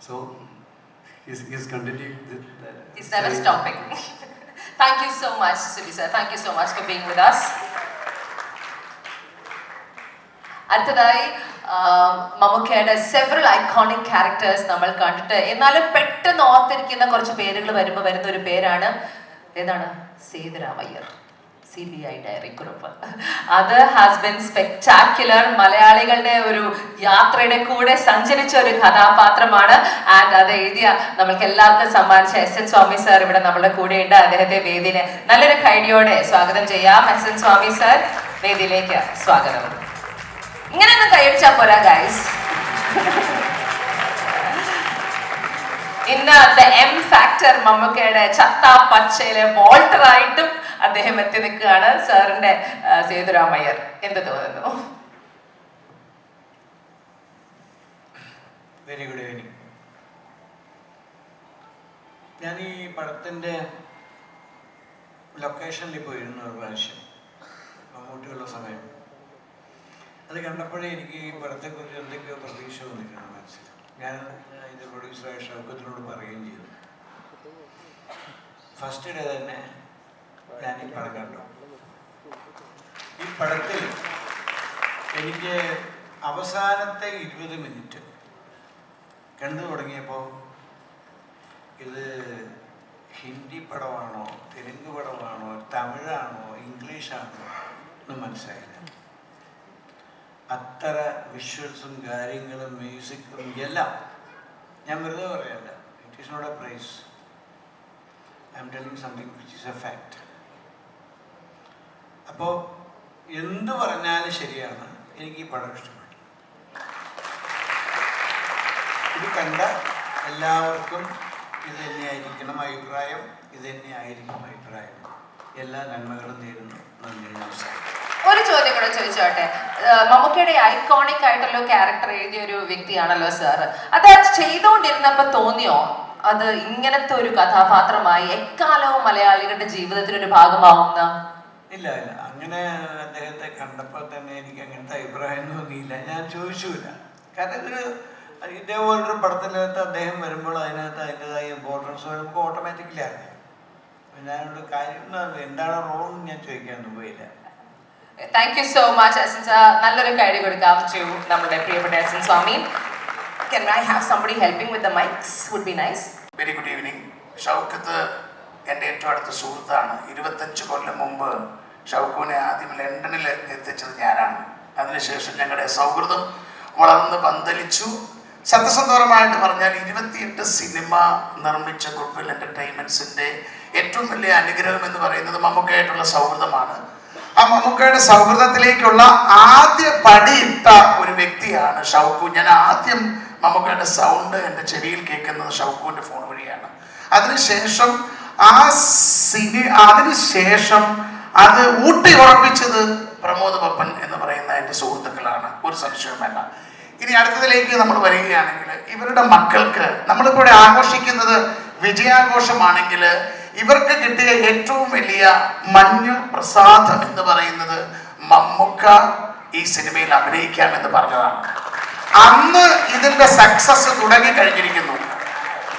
[SPEAKER 9] So he's continuing
[SPEAKER 7] he's never stopping. Thank you so much Sibi sir, thank you so much for being with us. അടുത്തതായി മമ്മൂക്കയുടെ സെവറൽ ഐക്കോണിക് ക്യാരക്ടേഴ്സ് നമ്മൾ കണ്ടിട്ട് എന്നാലും പെട്ടെന്ന് ഓർത്തിരിക്കുന്ന കുറച്ച് പേരുകൾ വരുമ്പോൾ വരുന്ന ഒരു പേരാണ് ഏതാണ്? സേതുരാമയ്യർ, CBI ഡയറി കുറിപ്പ്. അത് ഹാസ് ബിൻ സ്പെക്ടാക്യുലർ. മലയാളികളുടെ ഒരു യാത്രയുടെ കൂടെ സഞ്ചരിച്ച ഒരു കഥാപാത്രമാണ്. ആൻഡ് അത് എഴുതിയ നമ്മൾക്ക് എല്ലാവർക്കും സമ്മാനിച്ച SN സ്വാമി സാർ ഇവിടെ നമ്മുടെ കൂടെ ഉണ്ട്. അദ്ദേഹത്തെ വേദിനെ നല്ലൊരു കൈഡിയോടെ സ്വാഗതം ചെയ്യാം. SN സ്വാമി സാർ, വേദിയിലേക്ക് സ്വാഗതം. ഇങ്ങനെയൊന്നും കൈയടിച്ചാൽ പോരാ ഗൈസ്. ഇന്ന് ദ എം ഫാക്ടർ മമ്മൂക്കയുടെ ചത്ത പച്ചയിലെ വോൾട്ടർ ആയിട്ടും അദ്ദേഹം എത്തി നിൽക്കുകയാണ്. സാറിന്റെ സേതുരാമയ്യർ എന്ത് തോന്നുന്നു?
[SPEAKER 10] Very good evening. ഞാൻ ഈ പടത്തിൻ്റെ ലൊക്കേഷനിൽ പോയിരുന്നു ഒരു പ്രാവശ്യം, മമ്മൂട്ടിയുള്ള സമയം. അത് കണ്ടപ്പോഴേ എനിക്ക് ഈ പടത്തെക്കുറിച്ച് എന്തൊക്കെയോ പ്രതീക്ഷ വന്നിട്ടാണ് മനസ്സിൽ. ഞാൻ ഇതിൻ്റെ പ്രൊഡ്യൂസറായ ഷൗക്കത്തിനോട് പറയുകയും ചെയ്തു. ഫസ്റ്റ് ഡേ തന്നെ ഞാൻ ഈ പടം കണ്ടു. ഈ പടത്തിൽ എനിക്ക് അവസാനത്തെ 20 മിനിറ്റ് കണ്ടു തുടങ്ങിയപ്പോൾ ഇത് ഹിന്ദി പടമാണോ തെലുങ്ക് പടമാണോ തമിഴാണോ ഇംഗ്ലീഷാണോ എന്ന് മനസ്സിലായില്ല. അത്ര വിഷ്വൽസും കാര്യങ്ങളും മ്യൂസിക്കും എല്ലാം ഞാൻ വെറുതെ പറയല്ല. It is not a prize. I'm telling something which is a fact. അപ്പോൾ എന്ത് പറഞ്ഞാലും ശരിയാണ്, എനിക്ക് ഈ പടം ഇഷ്ടപ്പെട്ടു. ഇത് കണ്ട എല്ലാവർക്കും ഇത് തന്നെയായിരിക്കണം അഭിപ്രായം, ഇത് തന്നെയായിരിക്കും അഭിപ്രായം. എല്ലാ നന്മകളും നേരുന്നു. നന്ദി, നമസ്കാരം.
[SPEAKER 7] ഒരു ചോദ്യം കൂടെ ചോദിച്ചോട്ടെ. മമ്മൂക്കയുടെ ഐക്കോണിക് ആയിട്ടുള്ള ക്യാരക്ടർ എഴുതിയ ഒരു വ്യക്തിയാണല്ലോ സാറ്. അത് ചെയ്തുകൊണ്ടിരുന്നപ്പോ തോന്നിയോ അത് ഇങ്ങനത്തെ ഒരു കഥാപാത്രമായി എക്കാലവും മലയാളികളുടെ ജീവിതത്തിനൊരു ഭാഗമാവുന്ന?
[SPEAKER 10] ഇല്ല ഇല്ല, അങ്ങനെ അദ്ദേഹത്തെ കണ്ടപ്പോൾ തന്നെ എനിക്ക് അങ്ങനത്തെ അഭിപ്രായം തോന്നിയില്ല. ഞാൻ ചോദിച്ചില്ല. കാരണം ഇതേപോലൊരു പടത്തിനകത്ത് അദ്ദേഹം വരുമ്പോൾ അതിനകത്ത് അതിൻ്റെതായ ഇമ്പോർട്ടൻസ് നമുക്ക് ഓട്ടോമാറ്റിക്കലി അറിയാം. ഞാനൊരു കാര്യം എന്താണ് റോൾ ഞാൻ ചോദിക്കാനൊന്നും പോയില്ല.
[SPEAKER 7] Thank you so much Asin sir. നല്ലൊരു കൈഡി കൊടുക്കാം ടു നമ്മുടെ പ്രിയപ്പെട്ട അസിൻ സ്വാമി. Can I have somebody helping with the mics? Would be nice.
[SPEAKER 11] Very good evening. Shoukath എൻ്റെ ഏറ്റവും അടുത്ത സുഹൃത്താണ്. 25 കൊല്ലം മുമ്പ് ഷൗക്കുവിനെ ആദ്യം ലണ്ടനിൽ എത്തിച്ചത് ഞാനാണ്. അതിനുശേഷം ഞങ്ങളുടെ സൗഹൃദം വളർന്ന് പന്തലിച്ചു. സത്യസന്ധപരമായിട്ട് പറഞ്ഞാൽ 28 സിനിമ നിർമ്മിച്ച ഗുഡ്വിൽ എൻ്റർടൈൻമെൻറ്റ്സിൻ്റെ ഏറ്റവും വലിയ അനുഗ്രഹം എന്ന് പറയുന്നത് മമ്മൂക്കയായിട്ടുള്ള സൗഹൃദമാണ്. ആ മമ്മൂക്കയുടെ സൗഹൃദത്തിലേക്കുള്ള ആദ്യ പടിയിട്ട ഒരു വ്യക്തിയാണ് ഷൗക്കു. ഞാൻ ആദ്യം മമ്മൂക്കയുടെ സൗണ്ട് എൻ്റെ ചെവിയിൽ കേൾക്കുന്നത് ഷൗക്കുവിൻ്റെ ഫോൺ വഴിയാണ്. അതിനുശേഷം അത് ഊട്ടി ഉറപ്പിച്ചത് പ്രമോദ് പപ്പൻ എന്ന് പറയുന്ന എൻ്റെ സുഹൃത്തുക്കളാണ്. ഒരു സംശയവും വേണ്ട. ഇനി അടുത്തതിലേക്ക് നമ്മൾ വരികയാണെങ്കിൽ ഇവരുടെ മക്കൾക്ക് നമ്മളിപ്പോൾ ഇവിടെ ആഘോഷിക്കുന്നത് വിജയാഘോഷമാണെങ്കിൽ ഇവർക്ക് കിട്ടിയ ഏറ്റവും വലിയ മഞ്ഞൾ പ്രസാദം എന്ന് പറയുന്നത് മമ്മൂക്ക ഈ സിനിമയിൽ അഭിനയിക്കാമെന്ന് പറഞ്ഞതാണ്. അന്ന് ഇതിൻ്റെ സക്സസ് തുടങ്ങിക്കഴിഞ്ഞിരിക്കുന്നു.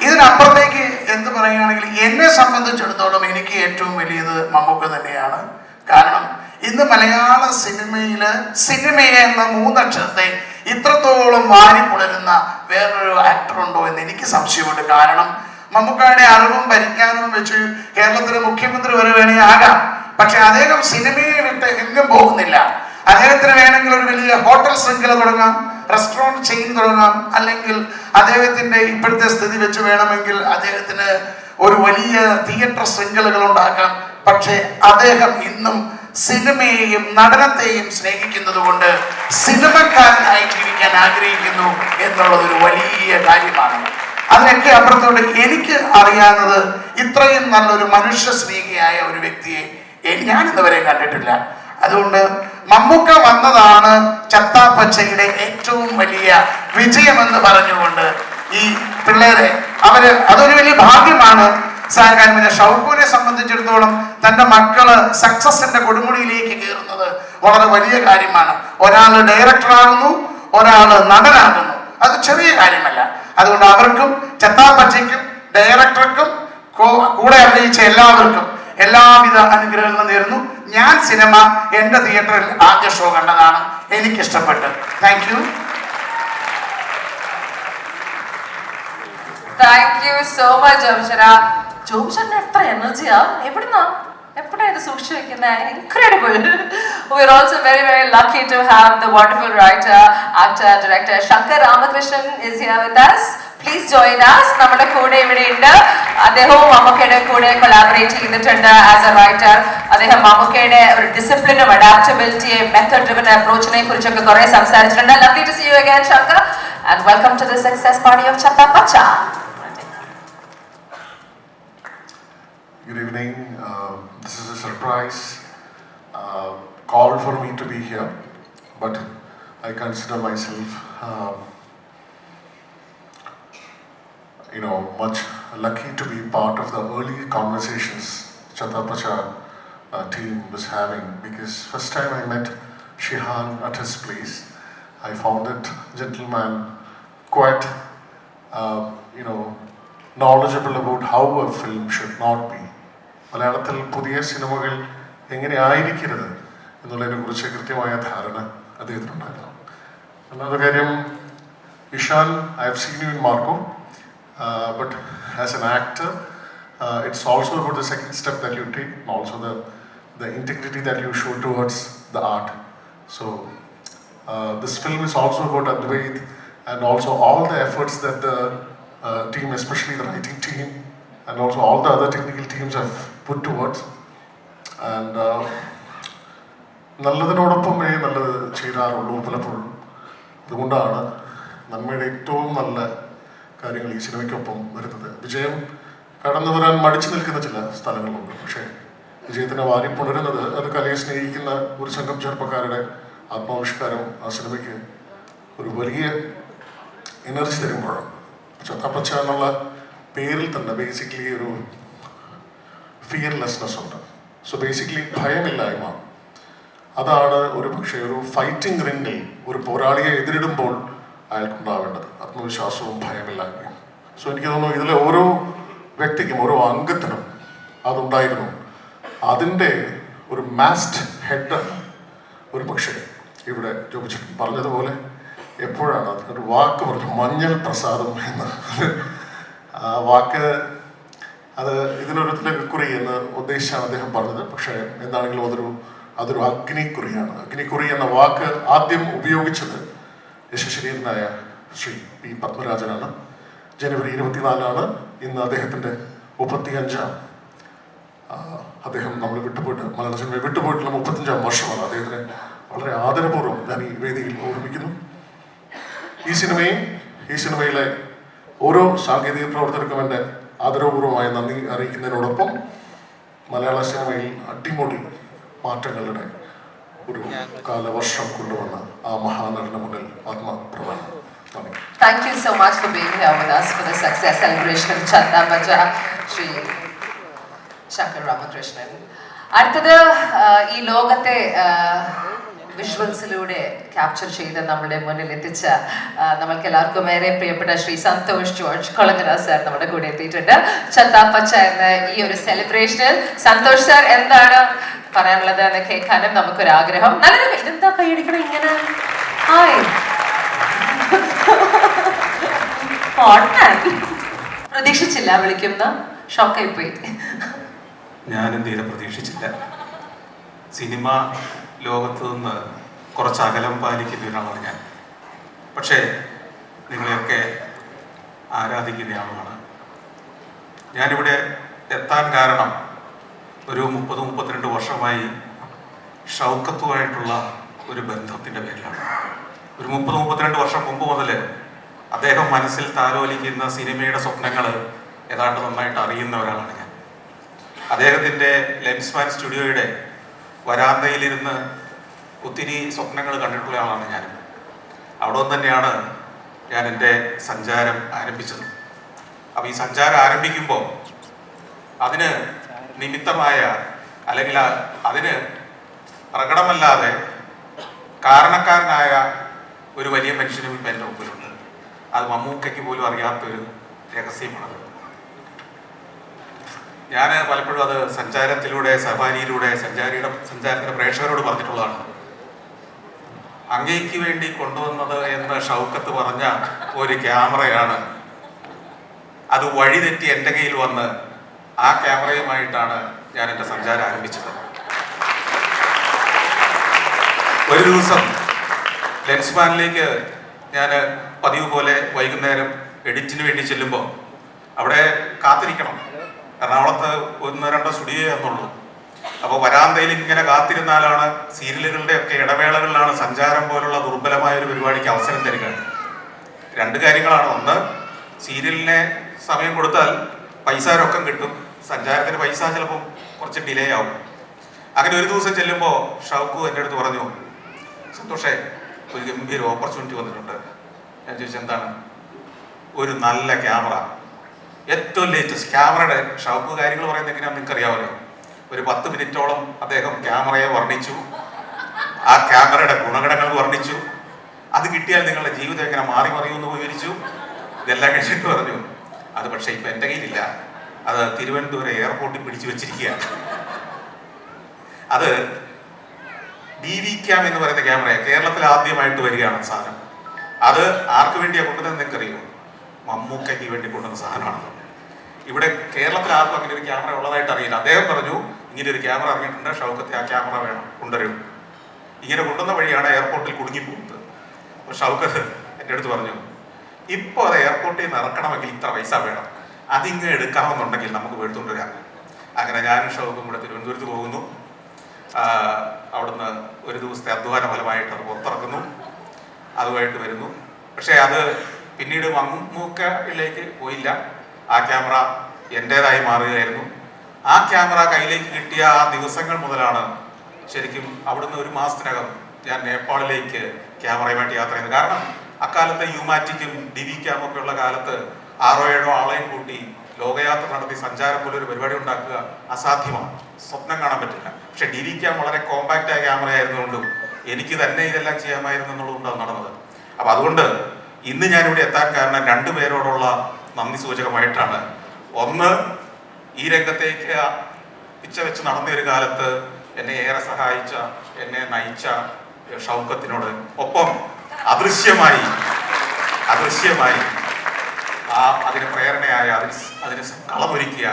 [SPEAKER 11] ഇതിനപ്പുറത്തേക്ക് എന്ത് പറയുകയാണെങ്കിൽ എന്നെ സംബന്ധിച്ചിടത്തോളം എനിക്ക് ഏറ്റവും വലിയത് മമ്മൂക്ക തന്നെയാണ്. കാരണം ഇന്ന് മലയാള സിനിമയെ എന്ന 3 അക്ഷരത്തെ ഇത്രത്തോളം വാരിപ്പുണരുന്ന വേറൊരു ആക്ടർ ഉണ്ടോ എന്ന് എനിക്ക് സംശയമുണ്ട്. കാരണം മമ്മൂക്കയുടെ അറിവും പരിജ്ഞാനവും വെച്ച് കേരളത്തിലെ മുഖ്യമന്ത്രി വരെ വേണമെങ്കിൽ ആകാം. പക്ഷെ അദ്ദേഹം സിനിമയെ വിട്ട് എങ്ങും പോകുന്നില്ല. അദ്ദേഹത്തിന് വേണമെങ്കിൽ ഒരു വലിയ ഹോട്ടൽ ശൃംഖല തുടങ്ങാം, റെസ്റ്റോറൻറ്റ് ചെയിൻ തുടങ്ങാം, അല്ലെങ്കിൽ അദ്ദേഹത്തിൻ്റെ ഇപ്പോഴത്തെ സ്ഥിതി വെച്ച് വേണമെങ്കിൽ അദ്ദേഹത്തിന് ഒരു വലിയ തിയേറ്റർ ശൃംഖലകൾ ഉണ്ടാക്കാം. പക്ഷെ അദ്ദേഹം ഇന്നും സിനിമയെയും നടനത്തെയും സ്നേഹിക്കുന്നത് കൊണ്ട് സിനിമക്കാരനായി ജീവിക്കാൻ ആഗ്രഹിക്കുന്നു എന്നുള്ളതൊരു വലിയ കാര്യമാണ്. അതിനൊക്കെ അപ്പുറത്തോട്ട് എനിക്ക് അറിയാവുന്നത് ഇത്രയും നല്ലൊരു മനുഷ്യ സ്നേഹിയായ ഒരു വ്യക്തിയെ ഞാൻ ഇന്നുവരെ കണ്ടിട്ടില്ല. അതുകൊണ്ട് മമ്മൂക്ക വന്നതാണ് ചത്താപ്പച്ചയുടെ ഏറ്റവും വലിയ വിജയമെന്ന് പറഞ്ഞുകൊണ്ട് ഈ പിള്ളേരെ അതൊരു വലിയ ഭാഗ്യമാണ്. പിന്നെ ഷൗക്കുവിനെ സംബന്ധിച്ചിടത്തോളം തൻ്റെ മക്കള് സക്സസിന്റെ കൊടുമുടിയിലേക്ക് കയറുന്നത് വളരെ വലിയ കാര്യമാണ്. ഒരാൾ ഡയറക്ടറാകുന്നു, ഒരാൾ നടനാകുന്നു. അത് ചെറിയ കാര്യമല്ല. അതുകൊണ്ട് അവർക്കും ചത്താപ്പച്ചയ്ക്കും ഡയറക്ടർക്കും കൂടെ അഭിനയിച്ച എല്ലാവർക്കും എല്ലാവിധ അനുഗ്രഹങ്ങളും നേരുന്നു. ഞാൻ സിനിമ എൻ്റെ തിയേറ്ററിൽ ആദ്യ ഷോ കണ്ടതാണ്, എനിക്കിഷ്ടപ്പെട്ടു. Thank you.
[SPEAKER 7] Thank you so much Jomshana. ജോംഷന് എത്ര എനർജിയാ, എപ്പോഴാ ഇത് സൂക്ഷിച്ചു വെക്കുന്നത്? Incredible. We are also very, very lucky to have the wonderful writer, actor, director Shankar Ramakrishnan is here with us. Please join us. നമ്മുടെ കൂടെ ഇവിടെ ഉണ്ട്. അദ്ദേഹവും മമ്മൂക്കയുടെ കൂടെ കൊളാബറേറ്റ് ചെയ്തിട്ടുണ്ട് ആസ് എ റൈറ്റർ. അദ്ദേഹം മമ്മൂക്കയുടെ ഒരു ഡിസിപ്ലിനും അഡാപ്റ്റബിലിറ്റിയും മെത്തഡ് ഡ്രിവൻ അപ്രോച്ചിനെ കുറിച്ചൊക്കെ കുറെ സംസാരിച്ചിട്ടുണ്ട്. Lovely to see you again, Shankar, and welcome to the success party of Chatta Pacha.
[SPEAKER 12] evening. This is a surprise call for me to be here, but I consider myself, much lucky to be part of the early conversations Chattapacha team was having, because first time I met Shihan at his place, I found that gentleman quite, knowledgeable about how a film should not be. മലയാളത്തിൽ പുതിയ സിനിമകൾ എങ്ങനെ ആയിരിക്കരുത് എന്നുള്ളതിനെ കുറിച്ച് കൃത്യമായ ധാരണ അദ്ദേഹത്തിനുണ്ടായിരുന്നു. ഒന്നാമത്തെ കാര്യം, Ishan, I have seen you in Marco, but as an actor it's also about the second step that you take, and also the integrity that you show towards the art. So this film is also about Advait, and also all the efforts that the team, especially the writing team, and also all the other technical teams have put towards. And നല്ലതിനോടൊപ്പമേ നല്ലത് ചെയ്യാറുള്ളൂ പലപ്പോഴും. അതുകൊണ്ടാണ് നന്മയുടെ ഏറ്റവും നല്ല കാര്യങ്ങൾ ഈ സിനിമയ്ക്കൊപ്പം വരുന്നത്. വിജയം കടന്നു വരാൻ മടിച്ചു നിൽക്കുന്ന ചില സ്ഥലങ്ങളുണ്ട്, പക്ഷേ വിജയത്തിനെ വാരിപ്പുണരുന്നത് അത് കലയെ സ്നേഹിക്കുന്ന ഒരു സംഘം ചെറുപ്പക്കാരുടെ ആത്മാവിഷ്കാരം ആ സിനിമയ്ക്ക് ഒരു വലിയ എനർജി തരുമ്പോഴാണ്. ചത്താപ്പച്ച എന്നുള്ള പേരിൽ തന്നെ ബേസിക്കലി ഒരു ഫിയർലെസ്നെസ് ഉണ്ട്. സോ ബേസിക്കലി ഭയമില്ലായ്മ, അതാണ് ഒരു പക്ഷേ ഒരു ഫൈറ്റിംഗ് റിംഗിൽ ഒരു പോരാളിയെ എതിരിടുമ്പോൾ അയാൾക്കുണ്ടാവേണ്ടത്, ആത്മവിശ്വാസവും ഭയമില്ലായ്മയും. സോ എനിക്ക് തോന്നുന്നു ഇതിലെ ഓരോ വ്യക്തിക്കും ഓരോ അംഗത്തിനും അതുണ്ടായിരുന്നു. അതിൻ്റെ ഒരു മാസ്റ്റ് ഹെഡ് ഒരു പക്ഷേ ഇവിടെ ജോബിച്ചൻ പറഞ്ഞതുപോലെ എപ്പോഴാണ് ഒരു വാക്ക് പറഞ്ഞു, മഞ്ഞൾ പ്രസാദം എന്ന്. ആ വാക്ക് അത് ഇതിനൊരുത്തിലേക്ക് എന്ന് ഉദ്ദേശിച്ചാണ് അദ്ദേഹം പറഞ്ഞത്. പക്ഷേ എന്താണെങ്കിലും അതൊരു അഗ്നിക്കുറിയാണ്. അഗ്നിക്കുറി എന്ന വാക്ക് ആദ്യം ഉപയോഗിച്ചത് യശശരീരനായ ശ്രീ പി പത്മരാജനാണ്. ജനുവരി 24 ഇന്ന് അദ്ദേഹത്തിൻ്റെ 35 അദ്ദേഹം നമ്മൾ വിട്ടുപോയിട്ട് മലയാള സിനിമയെ വിട്ടുപോയിട്ടുള്ള 35 വർഷമാണ്. അദ്ദേഹത്തിനെ വളരെ ആദരപൂർവ്വം ഞാൻ ഈ വേദിയിൽ ഓർമ്മിക്കുന്നു. ഈ സിനിമയിലെ ഓരോ സാങ്കേതിക പ്രവർത്തകർക്കും എൻ്റെ ആദരപൂർവ്വമായ നന്ദി അറിയിക്കുന്നതിനോടൊപ്പം മലയാള സിനിമയിൽ അടിമുടി മാറ്റങ്ങളുടെ ഒരു കാലവർഷം കൊണ്ടുവന്ന ആ മഹാനടന് മുന്നിൽ ആത്മപ്രധാനം.
[SPEAKER 7] Thank you so much for being here with us for the success celebration of Chattapacha, Shri Shankar Ramakrishnan. അടുത്തത് ഈ ലോകത്തെ വിഷ്വൽസിലൂടെ ക്യാപ്ചർ ചെയ്ത് നമ്മുടെ മുന്നിൽ എത്തിച്ച നമ്മൾക്ക് എല്ലാവർക്കും ഏറെ പ്രിയപ്പെട്ട ശ്രീ സന്തോഷ് ജോർജ് കൊളങ്ങര സാർ നമ്മുടെ കൂടെ എത്തിയിട്ടുണ്ട്. ചത്താപ്പച്ച എന്ന ഈ ഒരു സെലിബ്രേഷനിൽ സന്തോഷ് സാർ എന്താണ് പറയാനുള്ളത് എന്ന് കേൾക്കാനും നമുക്കൊരാഗ്രഹം. നല്ലൊരു ഇതെന്താ കൈയടിക്കണം ഇങ്ങനെ? പ്രതീക്ഷിച്ചില്ല വിളിക്കുന്ന, ഷോക്കായി പോയി.
[SPEAKER 4] ഞാനും തീരെ പ്രതീക്ഷിച്ചില്ല. സിനിമ ലോകത്ത് നിന്ന് കുറച്ച് അകലം പാലിക്കുന്ന ഒരാളാണ് ഞാൻ. പക്ഷേ നിങ്ങളെയൊക്കെ ആരാധിക്കുന്ന ആളാണ്. ഞാനിവിടെ എത്താൻ കാരണം ഒരു 30-32 വർഷമായി ഷൗക്കത്തുമായിട്ടുള്ള ഒരു ബന്ധത്തിൻ്റെ പേരിലാണ്. ഒരു 30-32 വർഷം മുമ്പ് മുതൽ അദ്ദേഹം മനസ്സിൽ താലോലിക്കുന്ന സിനിമയുടെ സ്വപ്നങ്ങൾ ഏതാണ്ട് നന്നായിട്ട് അറിയുന്ന ഒരാളാണ് ഞാൻ. അദ്ദേഹത്തിൻ്റെ ലെൻസ്മാൻ സ്റ്റുഡിയോയുടെ വരാന്തയിലിരുന്ന് ഒത്തിരി സ്വപ്നങ്ങൾ കണ്ടിട്ടുള്ള ആളാണ് ഞാൻ. അവിടെ നിന്ന് തന്നെയാണ് ഞാൻ എൻ്റെ സഞ്ചാരം ആരംഭിച്ചത്. അപ്പോൾ ഈ സഞ്ചാരം ആരംഭിക്കുമ്പോൾ അതിന് നിമിത്തമായ അല്ലെങ്കിൽ അതിന് പ്രകടമല്ലാതെ കാരണക്കാരനായ ഒരു വലിയ മനുഷ്യനും ഇപ്പം എൻ്റെ മുമ്പിലുണ്ട്. അത് മമ്മൂക്കയ്ക്ക് പോലും അറിയാത്തൊരു രഹസ്യമാണത്. ഞാൻ പലപ്പോഴും അത് സഞ്ചാരത്തിലൂടെ, സഫാരിയിലൂടെ സഞ്ചാരത്തിൻ്റെ പ്രേക്ഷകരോട് പറഞ്ഞിട്ടുള്ളതാണ്. അങ്ങേക്ക് വേണ്ടി കൊണ്ടുവന്നത് എന്ന് ഷൗക്കത്ത് പറഞ്ഞ ഒരു ക്യാമറയാണ്. അത് വഴിതെറ്റി എൻ്റെ കയ്യിൽ വന്ന് ആ ക്യാമറയുമായിട്ടാണ് ഞാൻ എൻ്റെ സഞ്ചാരം ആരംഭിച്ചത്. ഒരു ദിവസം ലെൻസ്മാനിലേക്ക് ഞാൻ പതിവ് പോലെ വൈകുന്നേരം എഡിറ്റിന് വേണ്ടി ചെല്ലുമ്പോൾ അവിടെ കാത്തിരിക്കണം. എറണാകുളത്ത് 1-2 സ്റ്റുഡിയോ എന്നുള്ളൂ. അപ്പോൾ വരാന്തയിൽ ഇങ്ങനെ കാത്തിരുന്നാലാണ് സീരിയലുകളുടെ ഒക്കെ ഇടവേളകളിലാണ് സഞ്ചാരം പോലുള്ള ദുർബലമായ ഒരു പരിപാടിക്ക് അവസരം തരിക. 2 കാര്യങ്ങളാണ്. ഒന്ന്, സീരിയലിനെ സമയം കൊടുത്താൽ പൈസ രൊക്കം കിട്ടും, സഞ്ചാരത്തിന് പൈസ ചിലപ്പം കുറച്ച് ഡിലേ ആവും. അങ്ങനെ ഒരു ദിവസം ചെല്ലുമ്പോൾ ഷൗക്കു എൻ്റെ അടുത്ത് പറഞ്ഞു, സന്തോഷേ ഒരു ഗംഭീര ഓപ്പർച്യൂണിറ്റി വന്നിട്ടുണ്ട്. ഞാൻ ചോദിച്ചു എന്താണ്? ഒരു നല്ല ക്യാമറ, ഏറ്റവും ലേറ്റസ്റ്റ് ക്യാമറയുടെ ഷൗക്ക് കാര്യങ്ങൾ പറയുന്നത് എങ്ങനെയാണെന്ന് നിങ്ങൾക്ക് അറിയാമല്ലോ. ഒരു 10 മിനിറ്റോളം അദ്ദേഹം ക്യാമറയെ വർണ്ണിച്ചു, ആ ക്യാമറയുടെ ഗുണഗണങ്ങൾ വർണ്ണിച്ചു, അത് കിട്ടിയാൽ നിങ്ങളുടെ ജീവിതം എങ്ങനെ മാറി മറിയുമെന്ന് വിവരിച്ചു. ഇതെല്ലാം കഴിച്ചിട്ട് പറഞ്ഞു, അത് പക്ഷേ ഇപ്പം എൻ്റെ കയ്യിലില്ല, അത് തിരുവനന്തപുരം എയർപോർട്ടിൽ പിടിച്ചു വെച്ചിരിക്കുകയാണ്. അത് DV ക്യാം എന്ന് പറയുന്ന ക്യാമറയാണ്, കേരളത്തിൽ ആദ്യമായിട്ട് വരികയാണ് സാധനം. അത് ആർക്ക് വേണ്ടിയാണ് കൊണ്ടുവന്നത് നിങ്ങൾക്കറിയോ? മമ്മൂക്കയ്ക്ക് വേണ്ടി കൊണ്ടുവന്ന സാധനമാണ്. ഇവിടെ കേരളത്തിൽ ആർക്കും അങ്ങനെ ഒരു ക്യാമറ ഉള്ളതായിട്ട് അറിയില്ല. അദ്ദേഹം പറഞ്ഞു ഇങ്ങനെ ഒരു ക്യാമറ ഇറങ്ങിയിട്ടുണ്ട്, ഷൗക്കത്തെ ആ ക്യാമറ വേണം, കൊണ്ടുവരും. ഇങ്ങനെ കൊണ്ടുവന്ന വഴിയാണ് എയർപോർട്ടിൽ കുടുങ്ങിപ്പോകുന്നത്. അപ്പോൾ ഷൗക്കത്ത് എൻ്റെ അടുത്ത് പറഞ്ഞു, ഇപ്പോൾ അത് എയർപോർട്ടിൽ നിന്ന് ഇറക്കണമെങ്കിൽ ഇത്ര പൈസ വേണം, അതിങ്ങ് എടുക്കാമെന്നുണ്ടെങ്കിൽ നമുക്ക് എടുത്തുകൊണ്ട് വരാം. അങ്ങനെ ഞാനും ഷൗക്കും കൂടെ തിരുവനന്തപുരത്ത് പോകുന്നു. അവിടുന്ന് ഒരു ദിവസത്തെ അധ്വാന ഫലമായിട്ട് അത് പുറത്തിറക്കുന്നു, അതുമായിട്ട് വരുന്നു. പക്ഷേ അത് പിന്നീട് മമ്മൂക്കയിലേക്ക് പോയില്ല. ആ ക്യാമറ എൻ്റേതായി മാറുകയായിരുന്നു. ആ ക്യാമറ കയ്യിലേക്ക് കിട്ടിയ ആ ദിവസങ്ങൾ മുതലാണ് ശരിക്കും അവിടുന്ന് ഒരു മാസത്തിനകം ഞാൻ നേപ്പാളിലേക്ക് ക്യാമറയുമായിട്ട് യാത്ര ചെയ്യുന്നത്. കാരണം അക്കാലത്ത് യുമാറ്റിക്കും DV ക്യാമും ഒക്കെ ഉള്ള കാലത്ത് 6-7 ആളെയും കൂട്ടി ലോകയാത്ര നടത്തി സഞ്ചാരം പോലെ ഒരു പരിപാടി ഉണ്ടാക്കുക അസാധ്യമാണ്, സ്വപ്നം കാണാൻ പറ്റില്ല. പക്ഷെ DV ക്യാം വളരെ കോമ്പാക്റ്റായ ക്യാമറ ആയിരുന്നുകൊണ്ടും എനിക്ക് തന്നെ ഇതെല്ലാം ചെയ്യാമായിരുന്നു എന്നുള്ളതുകൊണ്ടാണ് നടന്നത്. അപ്പം അതുകൊണ്ട് ഇന്ന് ഞാനിവിടെ എത്താൻ കാരണം 2 പേരോടുള്ള നന്ദി സൂചകമായിട്ടാണ്. ഒന്ന്, ഈ രംഗത്തേക്ക് പിച്ച വെച്ച് നടന്ന ഒരു കാലത്ത് എന്നെ ഏറെ സഹായിച്ച, എന്നെ നയിച്ച ഷൗക്കത്തിനോട്, ഒപ്പം അദൃശ്യമായി അതിന് പ്രേരണയായ, അതിന് കളമൊരുക്കിയ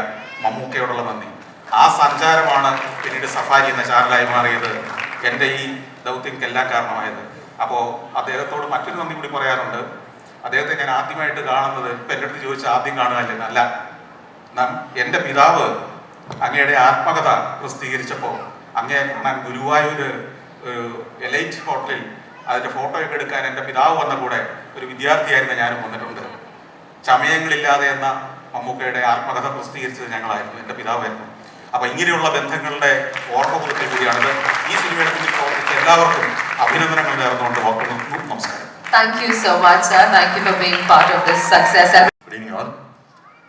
[SPEAKER 4] മമ്മൂക്കയോടുള്ള നന്ദി. ആ സഞ്ചാരമാണ് പിന്നീട് സഫാരി എന്ന ചാനലായി മാറിയത്, എൻ്റെ ഈ ദൗത്യക്കെല്ലാം കാരണമായത്. അപ്പോൾ അദ്ദേഹത്തോട് മറ്റൊരു നന്ദി കൂടി പറയാറുണ്ട്. അദ്ദേഹത്തെ ഞാൻ ആദ്യമായിട്ട് കാണുന്നത്, ഇപ്പം എൻ്റെ അടുത്ത് ചോദിച്ചാൽ ആദ്യം കാണുകയല്ലേ, അല്ല, എൻ്റെ പിതാവ് അങ്ങയുടെ ആത്മകഥ പ്രസിദ്ധീകരിച്ചപ്പോൾ അങ്ങയെ കാണാൻ ഗുരുവായൂർ ഒരു എലൈറ്റ് ഹോട്ടലിൽ അതിൻ്റെ ഫോട്ടോയൊക്കെ എടുക്കാൻ എൻ്റെ പിതാവ് വന്ന കൂടെ ഒരു വിദ്യാർത്ഥിയായിരുന്ന ഞാനും വന്നിട്ടുണ്ട്. ചമയങ്ങളില്ലാതെ എന്ന മമ്മൂക്കയുടെ ആത്മകഥ പ്രസിദ്ധീകരിച്ചത് ഞങ്ങളായിരുന്നു, എൻ്റെ പിതാവായിരുന്നു. അപ്പം ഇങ്ങനെയുള്ള ബന്ധങ്ങളുടെ ഓർമ്മ പുതുക്കൽ കൂടിയാണിത്. ഈ സിനിമയുടെ പിന്നിൽ പ്രവർത്തിച്ച എല്ലാവർക്കും അഭിനന്ദനങ്ങൾ നേർന്നുകൊണ്ട് വാക്കുന്നു. നമസ്കാരം.
[SPEAKER 7] Thank you so much, sir. Thank you for being part of this success.
[SPEAKER 5] Good evening, all.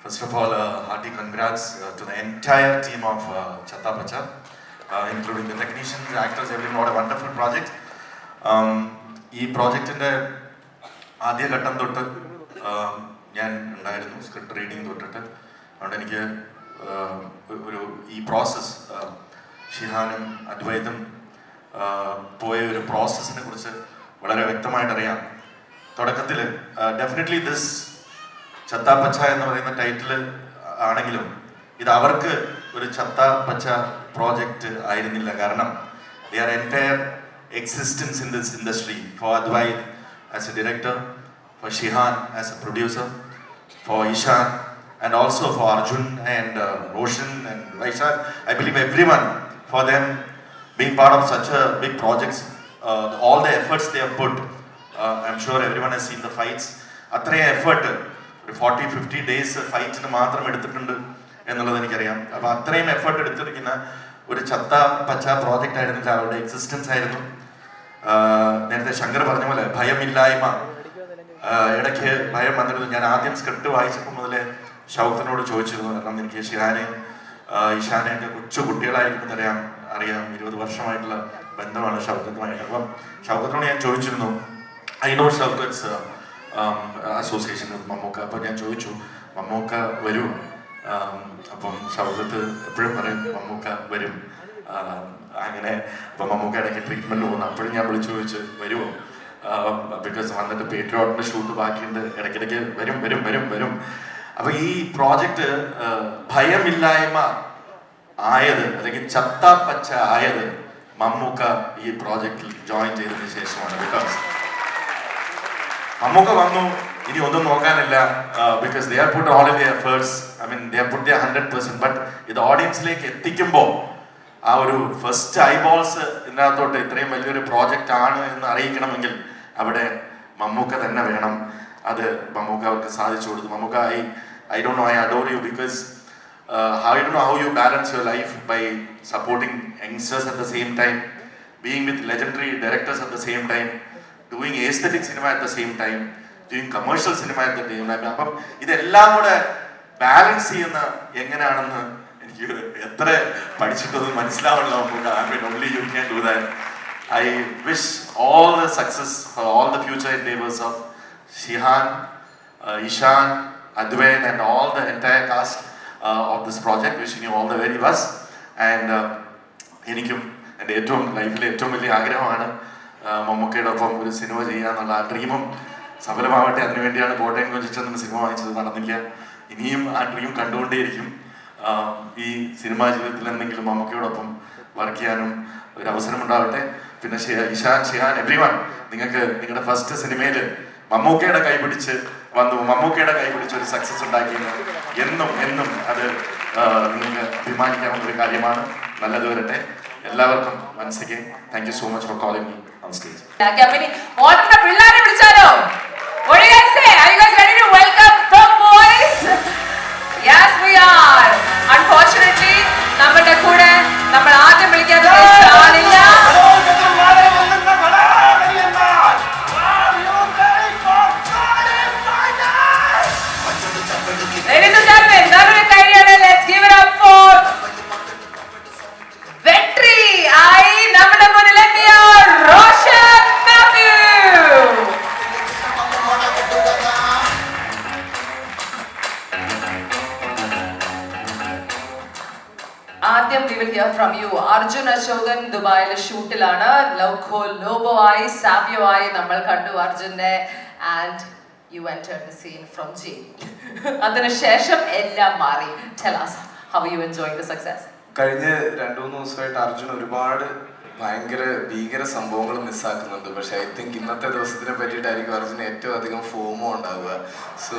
[SPEAKER 5] First of all, hearty congrats to the entire team of Chatta Pacha, including the technicians, the actors, everyone. What a wonderful project. ഈ പ്രോജക്റ്റിൻ്റെ ആദ്യഘട്ടം തൊട്ട് ഞാൻ ഉണ്ടായിരുന്നു, script reading തൊട്ടിട്ട്. അതുകൊണ്ട് എനിക്ക് ഈ process, ഷിഹാനും അദ്വൈതും പോയ ഒരു പ്രോസസ്സിനെ കുറിച്ച് വളരെ വ്യക്തമായിട്ടറിയാം. തുടക്കത്തിൽ ഡെഫിനറ്റ്ലി ദിസ് ചത്ത പച്ച എന്ന് പറയുന്ന ടൈറ്റിൽ ആണെങ്കിലും ഇത് അവർക്ക് ഒരു ചത്ത പച്ച പ്രോജക്റ്റ് ആയിരുന്നില്ല. കാരണം their entire existence in this industry, for Advait as a director, for Shihan as a producer, for Ishan, and also for Arjun and Roshan and Vaishak. I believe everyone, for them being part of such a big projects, all the efforts they have put, I'm sure everyone has seen the fights. അത്രയും effort ഒരു 40-50 days ഫൈറ്റിന് മാത്രം എടുത്തിട്ടുണ്ട് എന്നുള്ളത് എനിക്കറിയാം. അപ്പോൾ അത്രയും effort എടുത്തിരിക്കുന്ന ഒരു ചത്ത പച്ച പ്രോജക്റ്റ് ആയിരുന്നില്ല, അവരുടെ എക്സിസ്റ്റൻസ് ആയിരുന്നു. നേരത്തെ ശങ്കർ പറഞ്ഞ പോലെ ഭയമില്ലായ്മ, ഇടയ്ക്ക് ഭയം വന്നിരുന്നു. ഞാൻ ആദ്യം സ്ക്രിപ്റ്റ് വായിച്ചപ്പോൾ മുതലേ ഷൗക്കത്തിനോട് ചോദിച്ചിരുന്നു, കാരണം എനിക്ക് ഷിഹാനെയും ഇഷാനെയൊക്കെ കൊച്ചു കുട്ടികളായിരിക്കുമ്പോൾ അറിയാം 20 വർഷമായിട്ടുള്ള ബന്ധമാണ് ഷൗക്കത്തുമായിട്ട്. അപ്പം ഷൗക്കത്തിനോട് ഞാൻ ചോദിച്ചിരുന്നു, I know Shaukat's association with Mammookka. അപ്പം ഞാൻ ചോദിച്ചു, മമ്മൂക്ക വരൂ? അപ്പം ഷൗക്കത്ത് എപ്പോഴും പറയും മമ്മൂക്ക വരും. അങ്ങനെ അപ്പം മമ്മൂക്ക ഇടയ്ക്ക് ട്രീറ്റ്മെൻറ്റ് പോകുന്നു. അപ്പോഴും ഞാൻ വിളിച്ചു ചോദിച്ച് വരുമോ, ബിക്കോസ് വന്നിട്ട് പേട്രിയോട്ടിൻ്റെ ഷൂട്ട് ബാക്കിയുണ്ട്, ഇടയ്ക്കിടയ്ക്ക് വരും. അപ്പം ഈ പ്രോജക്റ്റ് ഭയമില്ലായ്മ ആയത്, അല്ലെങ്കിൽ ചത്ത പച്ച ആയത് മമ്മൂക്ക ഈ പ്രോജക്റ്റിൽ ജോയിൻ ചെയ്തതിന് ശേഷമാണ്. ബിക്കോസ് മമ്മൂക്ക വന്നു, ഇനി ഒന്നും നോക്കാനില്ല, because they have put all in their efforts, I mean they have put their 100%. But ഇത് ഓഡിയൻസിലേക്ക് എത്തിക്കുമ്പോൾ ആ ഒരു ഫസ്റ്റ് ഐബോൾസ് ഇതിനകത്തോട്ട് ഇത്രയും വലിയൊരു പ്രോജക്റ്റ് ആണ് എന്ന് അറിയിക്കണമെങ്കിൽ അവിടെ മമ്മൂക്ക തന്നെ വേണം. അത് മമ്മൂക്ക അവർക്ക് സാധിച്ചു കൊടുത്തു. Mammukka I don't know, I adore you because I don't know how you balance your life by supporting youngsters at the same time, being with legendary directors at the same time, doing aesthetic cinema at the same time, doing commercial cinema at the same time. അപ്പം ഇതെല്ലാം കൂടെ balance ചെയ്യുന്ന എങ്ങനെയാണെന്ന് എനിക്ക് എത്ര പഠിച്ചിട്ടൊന്നും മനസ്സിലാവണല്ലോ. only you can do that. I wish all the success for all the future endeavors of Shihan, Ishan, Adwain and all the entire cast of this project. Wishing you all the very best. And എനിക്കും എൻ്റെ ഏറ്റവും ലൈഫിലെ ഏറ്റവും വലിയ ആഗ്രഹമാണ് മമ്മൂക്കയുടെ ഒപ്പം ഒരു സിനിമ ചെയ്യാന്നുള്ള ആ ഡ്രീമും സഫലമാവട്ടെ. അതിനുവേണ്ടിയാണ് കോട്ടയം കൊഞ്ചിച്ചെന്ന സിനിമ വാങ്ങിച്ചത്, നടന്നില്ല. ഇനിയും ആ ഡ്രീം കണ്ടുകൊണ്ടേയിരിക്കും. ഈ സിനിമാ ജീവിതത്തിൽ എന്തെങ്കിലും മമ്മൂക്കയോടൊപ്പം വർക്ക് ചെയ്യാനും ഒരു അവസരം ഉണ്ടാവട്ടെ. പിന്നെ ഇഷാൻ, ഷിഹാൻ, എവ്രിവൺ, നിങ്ങൾക്ക് നിങ്ങളുടെ ഫസ്റ്റ് സിനിമയിൽ മമ്മൂക്കയുടെ കൈ പിടിച്ച് വന്നു, മമ്മൂക്കയുടെ കൈ പിടിച്ച് ഒരു സക്സസ് ഉണ്ടാക്കിയെന്ന് എന്നും എന്നും അത് നിങ്ങൾക്ക് അഭിമാനിക്കാവുന്ന ഒരു കാര്യമാണ്. നല്ലത് വരട്ടെ എല്ലാവർക്കും. once again, thank you so much for calling me on stage.
[SPEAKER 7] What do you guys say? Are you guys ready to welcome the boys? Yes, we are. Unfortunately, നമ്മുടെ കൂടെ നമ്മൾ ആദ്യം വിളിക്കാത്ത ആളില്ല. Ladies and gentlemen, നല്ലൊരു കൈയടി. Let's give it up for Vettri ആയി നമ്മുടെ മുന്നിലെത്തിയ റോഷൻ മാത്യു. ആദ്യം we will hear from you. Arjun Ashokan ദുബായിലെ ഷൂട്ടിലാണ്. ലോബോ ആയി, സാവിയോ ആയി നമ്മൾ കണ്ടു അർജുനെ. And you entered the scene from jail. അതിനുശേഷം എല്ലാം മാറി. Tell us, how are you enjoying the success?
[SPEAKER 6] കഴിഞ്ഞ 2-3 ദിവസമായിട്ട് അർജുൻ ഒരുപാട് ഭയങ്കര ഭീകര സംഭവങ്ങൾ മിസ്സാക്കുന്നുണ്ട്. പക്ഷെ ഐ തിങ്ക് ഇന്നത്തെ ദിവസത്തിനെ പറ്റിയിട്ടായിരിക്കും അർജുന് ഏറ്റവും അധികം ഫോമോ ഉണ്ടാവുക. So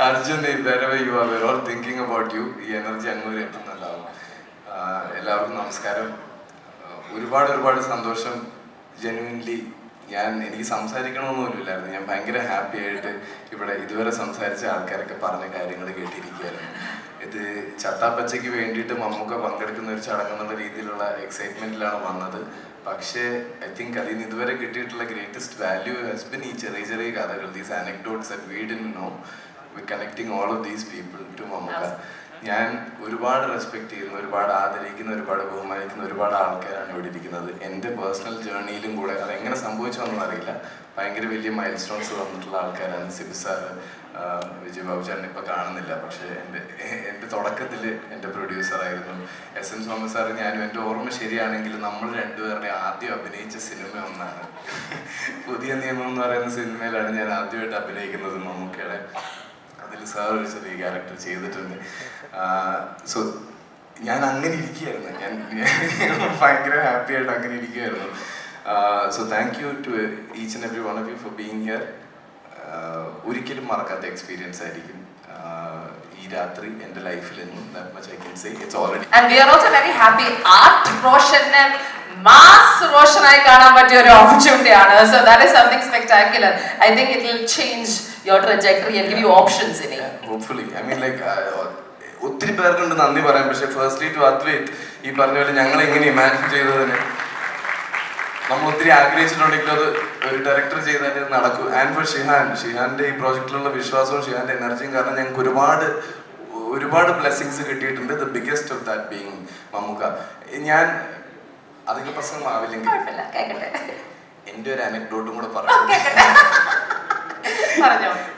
[SPEAKER 6] Arjun, wherever you are, we're all thinking about you. ഈ എനർജി അങ്ങോട്ട് എത്തുന്നുണ്ടാവും. എല്ലാവർക്കും നമസ്കാരം. ഒരുപാട് സന്തോഷം. ജെന്യുവൻലി എനിക്ക് സംസാരിക്കണമെന്നൊന്നുമില്ലായിരുന്നു. ഞാൻ ഭയങ്കര ഹാപ്പി ആയിട്ട് ഇവിടെ ഇതുവരെ സംസാരിച്ച ആൾക്കാരൊക്കെ പറഞ്ഞ കാര്യങ്ങൾ കേട്ടിരിക്കുകയായിരുന്നു. ഇത് ചത്താപ്പച്ചയ്ക്ക് വേണ്ടിയിട്ട് മമ്മൂക്ക പങ്കെടുക്കുന്ന ഒരു ചടങ്ങെന്നുള്ള രീതിയിലുള്ള എക്സൈറ്റ്മെന്റിലാണ് വന്നത്. പക്ഷേ ഐ തിങ്ക് അതിൽ നിന്ന് ഇതുവരെ കിട്ടിയിട്ടുള്ള ഗ്രേറ്റസ്റ്റ് വാല്യൂ ഹാസ് ബിൻ ഈ ചെറിയ കഥകൾ, these anecdotes that we didn't know, we connecting all of these people to Mammukka. ഞാൻ ഒരുപാട് റെസ്പെക്ട് ചെയ്യുന്ന, ഒരുപാട് ആദരിക്കുന്ന, ഒരുപാട് ബഹുമാനിക്കുന്ന ഒരുപാട് ആൾക്കാരാണ് ഇവിടെ ഇരിക്കുന്നത്. എൻ്റെ പേഴ്സണൽ ജേർണിയിലും കൂടെ അതെങ്ങനെ സംഭവിച്ചോന്നും അറിയില്ല, ഭയങ്കര വലിയ മൈൽ സ്റ്റോൺസ് വന്നിട്ടുള്ള ആൾക്കാരാണ്. സിബി സാറ്, വിജയ് ബാബു ചേട്ടൻ ഇപ്പം കാണുന്നില്ല, പക്ഷേ എൻ്റെ തുടക്കത്തിൽ എൻ്റെ പ്രൊഡ്യൂസറായിരുന്നു. എസ് എം സോമൻ സാറ് ഞാനും, എൻ്റെ ഓർമ്മ ശരിയാണെങ്കിൽ നമ്മൾ രണ്ടുപേരുടെ ആദ്യം അഭിനയിച്ച സിനിമ ഒന്നാണ്. പുതിയ നിയമം എന്ന് പറയുന്ന സിനിമയിലാണ് ഞാൻ ആദ്യമായിട്ട് അഭിനയിക്കുന്നത് മമ്മൂക്കയുടെ. അതിൽ സാർ ഒരു ചെറിയ ക്യാരക്ടർ ചെയ്തിട്ടുണ്ട്. സോ ഞാൻ അങ്ങനെ ഇരിക്കുകയായിരുന്നു, ഞാൻ ഭയങ്കര ഹാപ്പി ആയിട്ട് അങ്ങനെ ഇരിക്കുകയായിരുന്നു. So thank you to each and every one of you for being here. ഒരിക്കലും മറക്കാത്ത എക്സ്പീരിയൻസ് ആയിരിക്കും ഈ രാത്രി എൻ്റെ ലൈഫിൽ എന്നും. That much I can say. It's already.
[SPEAKER 7] And we are also very happy. Art റോഷനെ മാസ് റോഷനായി കാണാൻ പറ്റിയ ഒരു ഓപ്പർച്യൂണിറ്റി ആണ്. So that is something spectacular. I think it will change your trajectory and give you options in it.
[SPEAKER 6] Hopefully. I mean like ഒത്തിരി പേർക്കുണ്ട് നന്ദി പറയാം. പക്ഷേ ഫസ്റ്റ്ലി ടു അദ്വൈത്, ഈ പറഞ്ഞ പോലെ ഞങ്ങൾ എങ്ങനെ ഇമാജിൻ ചെയ്തതിന് നമ്മൾ ഒത്തിരി ആഗ്രഹിച്ചിട്ടുണ്ടെങ്കിലും അത് ഒരു ഡയറക്ടർ ചെയ്താൽ നടക്കും. ആൻഡ് ഫോർ ഷിഹാന്റെ ഈ പ്രോജക്റ്റിലുള്ള വിശ്വാസവും ഷിഹാന്റെ എനർജിയും കാരണം ഞങ്ങൾക്ക് ഒരുപാട് ബ്ലെസ്സിങ്സ് കിട്ടിയിട്ടുണ്ട്. The biggest of that being Mammukka. ഞാൻ അധിക പ്രശ്നമാവില്ലെങ്കിൽ എൻ്റെ ഒരു അനക്ഡോട്ടും കൂടെ പറഞ്ഞു.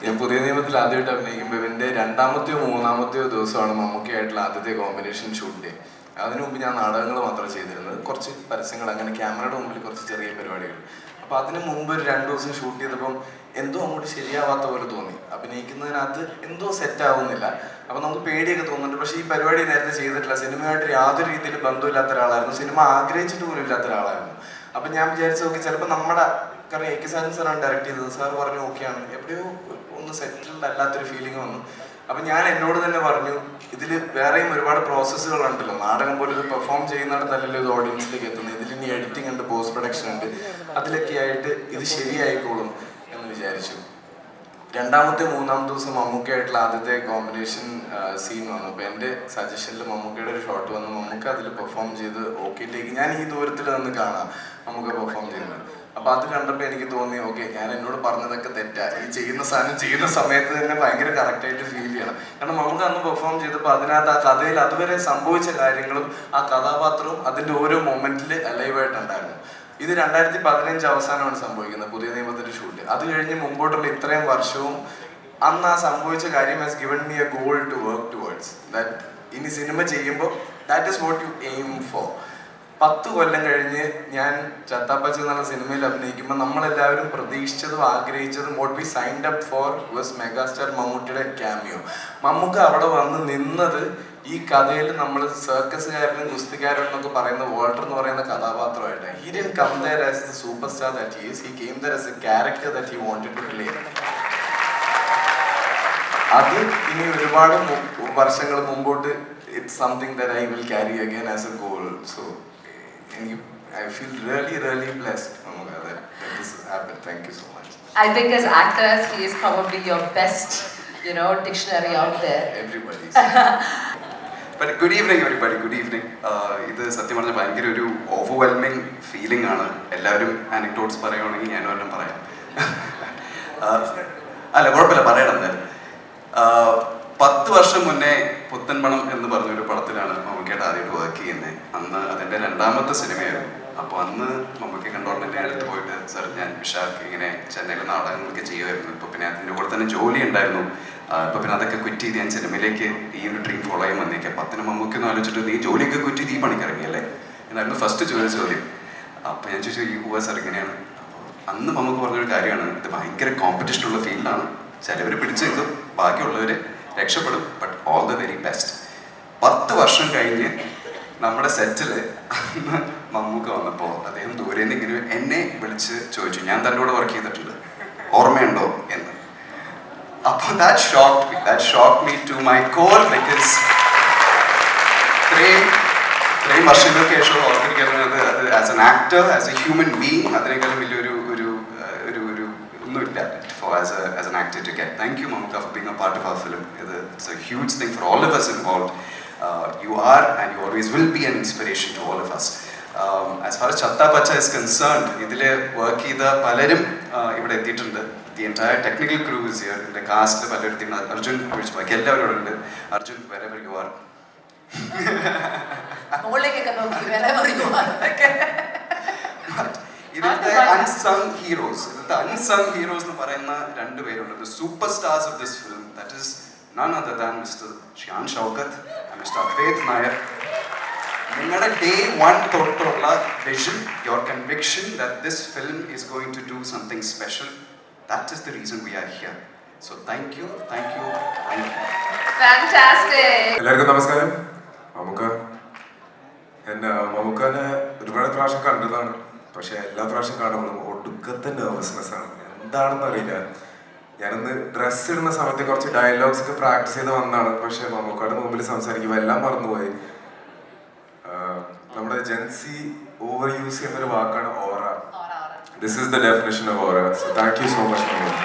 [SPEAKER 6] ഞാൻ പുതിയ നിയമത്തിൽ ആദ്യമായിട്ട് അഭിനയിക്കുമ്പോൾ എൻ്റെ 2-മത്തെയോ 3-മത്തെയോ ദിവസമാണ് മമ്മൂക്കയായിട്ടുള്ള ആദ്യത്തെ കോമ്പിനേഷൻ ഷൂട്ട് ഡേ. അതിനു മുമ്പ് ഞാൻ നാടകങ്ങൾ മാത്രമേ ചെയ്തിരുന്നത്, കുറച്ച് പരസ്യങ്ങൾ, അങ്ങനെ ക്യാമറയുടെ മുമ്പിൽ കുറച്ച് ചെറിയ പരിപാടികൾ. അപ്പോൾ അതിന് മുമ്പ് ഒരു 2 ദിവസം ഷൂട്ട് ചെയ്തപ്പം എന്തോ അങ്ങോട്ട് ശരിയാവാത്ത പോലെ തോന്നി. അഭിനയിക്കുന്നതിനകത്ത് എന്തോ സെറ്റ് ആവുന്നില്ല. അപ്പോൾ നമുക്ക് പേടിയൊക്കെ തോന്നുന്നുണ്ട്. പക്ഷേ ഈ പരിപാടി നേരത്തെ ചെയ്തിട്ടില്ല, സിനിമയായിട്ട് യാതൊരു രീതിയിൽ ബന്ധമില്ലാത്ത ഒരാളായിരുന്നു, സിനിമ ആഗ്രഹിച്ചിട്ട് പോലും ഇല്ലാത്ത ഒരാളായിരുന്നു. അപ്പം ഞാൻ വിചാരിച്ചു നോക്കി ചിലപ്പോൾ നമ്മുടെ, കാരണം എ കെ സാജൻ സാറാണ് ഡയറക്ട് ചെയ്തത്, സാർ പറഞ്ഞു ഓക്കെയാണ്, എവിടെയോ ഒന്ന് സെറ്റിൽഡ് അല്ലാത്തൊരു ഫീലിംഗ് വന്നു. അപ്പം ഞാൻ എന്നോട് തന്നെ പറഞ്ഞു, ഇതിൽ വേറെയും ഒരുപാട് പ്രോസസ്സുകളുണ്ടല്ലോ, നാടകം പോലെ ഇത് പെർഫോം ചെയ്യുന്നിടത്തല്ലല്ലോ ഇത് ഓഡിയൻസിലേക്ക് എത്തുന്നത്, ഇതിൽ ഇനി എഡിറ്റിംഗ് ഉണ്ട്, പോസ്റ്റ് പ്രൊഡക്ഷൻ ഉണ്ട്, അതിലൊക്കെ ആയിട്ട് ഇത് ശരിയായിക്കോളും എന്ന് വിചാരിച്ചു. രണ്ടാമത്തെ മൂന്നാമത്തെ ദിവസം മമ്മൂക്കയായിട്ടുള്ള ആദ്യത്തെ കോമ്പിനേഷൻ സീൻ വന്നു. അപ്പോൾ എൻ്റെ സജഷനിൽ മമ്മൂക്കയുടെ ഒരു ഷോട്ട് വന്നു. മമ്മൂക്ക അതിൽ പെർഫോം ചെയ്ത് ഓക്കെ ടേക്ക്. ഞാൻ ഈ ദൂരത്തിൽ നിന്ന് കാണാം മമ്മൂക്ക പെർഫോം ചെയ്യുന്നത്. അപ്പോൾ അത് കണ്ടപ്പോൾ എനിക്ക് തോന്നി ഓക്കെ ഞാൻ എന്നോട് പറഞ്ഞതൊക്കെ തെറ്റാ. ഈ ചെയ്യുന്ന സാധനം ചെയ്യുന്ന സമയത്ത് തന്നെ ഭയങ്കര കറക്റ്റായിട്ട് ഫീൽ ചെയ്യണം. കാരണം മമ്മൂക്ക അന്ന് പെർഫോം ചെയ്തപ്പോൾ അതിനകത്ത് ആ കഥയിൽ അതുവരെ സംഭവിച്ച കാര്യങ്ങളും ആ കഥാപാത്രവും അതിൻ്റെ ഓരോ മൊമെൻറ്റിൽ അലൈവായിട്ടുണ്ടായിരുന്നു. ഇത് 2015 അവസാനമാണ് സംഭവിക്കുന്നത്, പുതിയ നിയമത്തിൻ്റെ ഷൂട്ട്. അത് കഴിഞ്ഞ് മുമ്പോട്ടുള്ള ഇത്രയും വർഷവും അന്ന് ആ സംഭവിച്ച കാര്യം has given me a goal to work towards that. ഇനി സിനിമ ചെയ്യുമ്പോൾ that is what you aim for. 10 കൊല്ലം കഴിഞ്ഞ് ഞാൻ ചത്താപ്പച്ച എന്നുള്ള സിനിമയിൽ അഭിനയിക്കുമ്പോൾ നമ്മളെല്ലാവരും പ്രതീക്ഷിച്ചതും ആഗ്രഹിച്ചതും what we signed up for was megastar മമ്മൂട്ടിയുടെ ക്യാമിയോ. മമ്മൂക്ക അവിടെ വന്ന് നിന്നത് ഈ കഥയിൽ നമ്മൾ സർക്കസുകാരനും ഗുസ്തിക്കാരനും എന്നൊക്കെ പറയുന്ന വാൾട്ടർ എന്ന് പറയുന്ന കഥാപാത്രമായിട്ട്. He didn't come there as the super star that he is. He came there as a character that he wanted to play. അത് ഇനി ഒരുപാട് വർഷങ്ങൾ മുമ്പോട്ട് it's something that I will carry again as a goal. So I feel really blessed that this has happened. Thank you so much.
[SPEAKER 7] I think as actors, he is probably your best, dictionary out there.
[SPEAKER 6] Everybody's. But good evening everybody, good evening. ഇത് സത്യം പറഞ്ഞാൽ ഭയങ്കര ഒരു overwhelming feeling ആണ്. എല്ലാവരും ആനെക്ഡോട്ട്സ് പറയുകയാണെങ്കിൽ ഞാനും എല്ലാം പറയാം. അല്ല കുഴപ്പമില്ല, പറയണം എന്തായാലും. 10 വർഷം മുന്നേ പുത്തൻപണം എന്ന് പറഞ്ഞൊരു പടത്തിലാണ് മമ്മൂക്കയുടെ ആദ്യമായിട്ട് വർക്ക് ചെയ്യുന്നത്. അന്ന് അതിൻ്റെ 2ാമത്തെ സിനിമയായിരുന്നു. അപ്പോൾ അന്ന് മമ്മൂക്ക കണ്ടോണ്ട് എൻ്റെ അടുത്ത് പോയിട്ട് സാർ ഞാൻ വിശാഖ് ഇങ്ങനെ ചെന്നൈയിൽ നാടകങ്ങളൊക്കെ ചെയ്യുമായിരുന്നു. ഇപ്പോൾ പിന്നെ അതിൻ്റെ കൂടെ തന്നെ ജോലി ഉണ്ടായിരുന്നു. ഇപ്പോൾ പിന്നെ അതൊക്കെ ക്വിറ്റ് ചെയ്ത് ഞാൻ സിനിമയിലേക്ക് ഈ ഒരു ഡ്രീം ഫോളോ ചെയ്യാൻ വന്നേക്കാം. അപ്പോൾ അതിന് മമ്മൂക്കൊന്നും ആലോചിച്ചിട്ട് നീ ജോലിയൊക്കെ ക്വിറ്റ് ചെയ്ത് ഈ പണിക്കിറങ്ങിയല്ലേ എന്നായിരുന്നു ഫസ്റ്റ് ചോദിച്ച ചോദ്യം. അപ്പോൾ ഞാൻ ചോദിച്ചു ഈ പോവാ സാർ ഇങ്ങനെയാണ്. അപ്പോൾ അന്ന് മമ്മൂക്ക് പറഞ്ഞൊരു കാര്യമാണ്, ഇത് ഭയങ്കര കോമ്പറ്റീഷനുള്ള ഫീൽഡാണ്, ചിലവർ പിടിച്ചു നിൽക്കും, ബാക്കിയുള്ളവർ രക്ഷപ്പെടും, but all the very best. 10 വർഷം കഴിഞ്ഞ് നമ്മുടെ സെറ്റിൽ അന്ന് മമ്മൂക്ക വന്നപ്പോൾ അദ്ദേഹം ദൂരെ നിന്ന് ഇങ്ങനെ എന്നെ വിളിച്ച് ചോദിച്ചു, ഞാൻ തൻ്റെ കൂടെ വർക്ക് ചെയ്തിട്ടുണ്ട്, ഓർമ്മയുണ്ടോ എന്ന്. അപ്പോൾ that shocked me to my core. Because ഇത്രയും വർഷങ്ങൾക്ക് ശേഷം ഓർമ്മിക്കുന്നത് അത് as an actor, as a human being, അതിനേക്കാളും വലിയൊരു ഒന്നുമില്ല as an actor to get. Thank you Mammootka for being a part of our film. It's a huge thing for all of us involved. You are and you always will be an inspiration to all of us. As far as Chattapacha is concerned, ഇതിലെ work ചെയ്ത പലരും ഇവിടെ എത്തിയിട്ടുണ്ട്. The entire technical crew is here. ഇതിലെ cast പലരും, അർജുൻ ഒഴിച്ച് ബാക്കി എല്ലാവരും ഉണ്ട്. Arjun, wherever you are. ഇതിലത്തെ അൺസങ് ഹീറോസ് എന്ന് പറയുന്ന 2 പേരുണ്ട്. The superstars of this film, that is none other than Mr. Shyam Shaukat and Mr. Advait Nair. നിങ്ങളുടെ day 1 തൊട്ടുള്ള vision, your conviction that this film is going to do something special, that is the reason we are here. So thank you.
[SPEAKER 7] Fantastic.
[SPEAKER 13] എല്ലാവർക്കും നമസ്കാരം. മമ്മൂക്കാനെ ഒരുപാട് പ്രാവശ്യം കണ്ടതാണ്, പക്ഷെ എല്ലാ പ്രാവശ്യം കാണുമ്പോഴും ഒടുക്കത്തെ നെർവസ്നെസ് ആണ്, എന്താണെന്ന് അറിയില്ല. ഞാനൊന്ന് ഡ്രസ്സ് ഇടുന്ന സമയത്ത് കുറച്ച് ഡയലോഗ്സ് ഒക്കെ പ്രാക്ടീസ് ചെയ്ത് വന്നതാണ്, പക്ഷെ മമ്മൂക്കയുടെ മുമ്പിൽ സംസാരിക്കുമ്പോൾ എല്ലാം മറന്നുപോയി. നമ്മുടെ ജെൻസി ഓവർ യൂസ് ചെയ്യുന്ന ഒരു വാക്കാണ് aura. This is the definition of aura. So thank you so much Mammookka.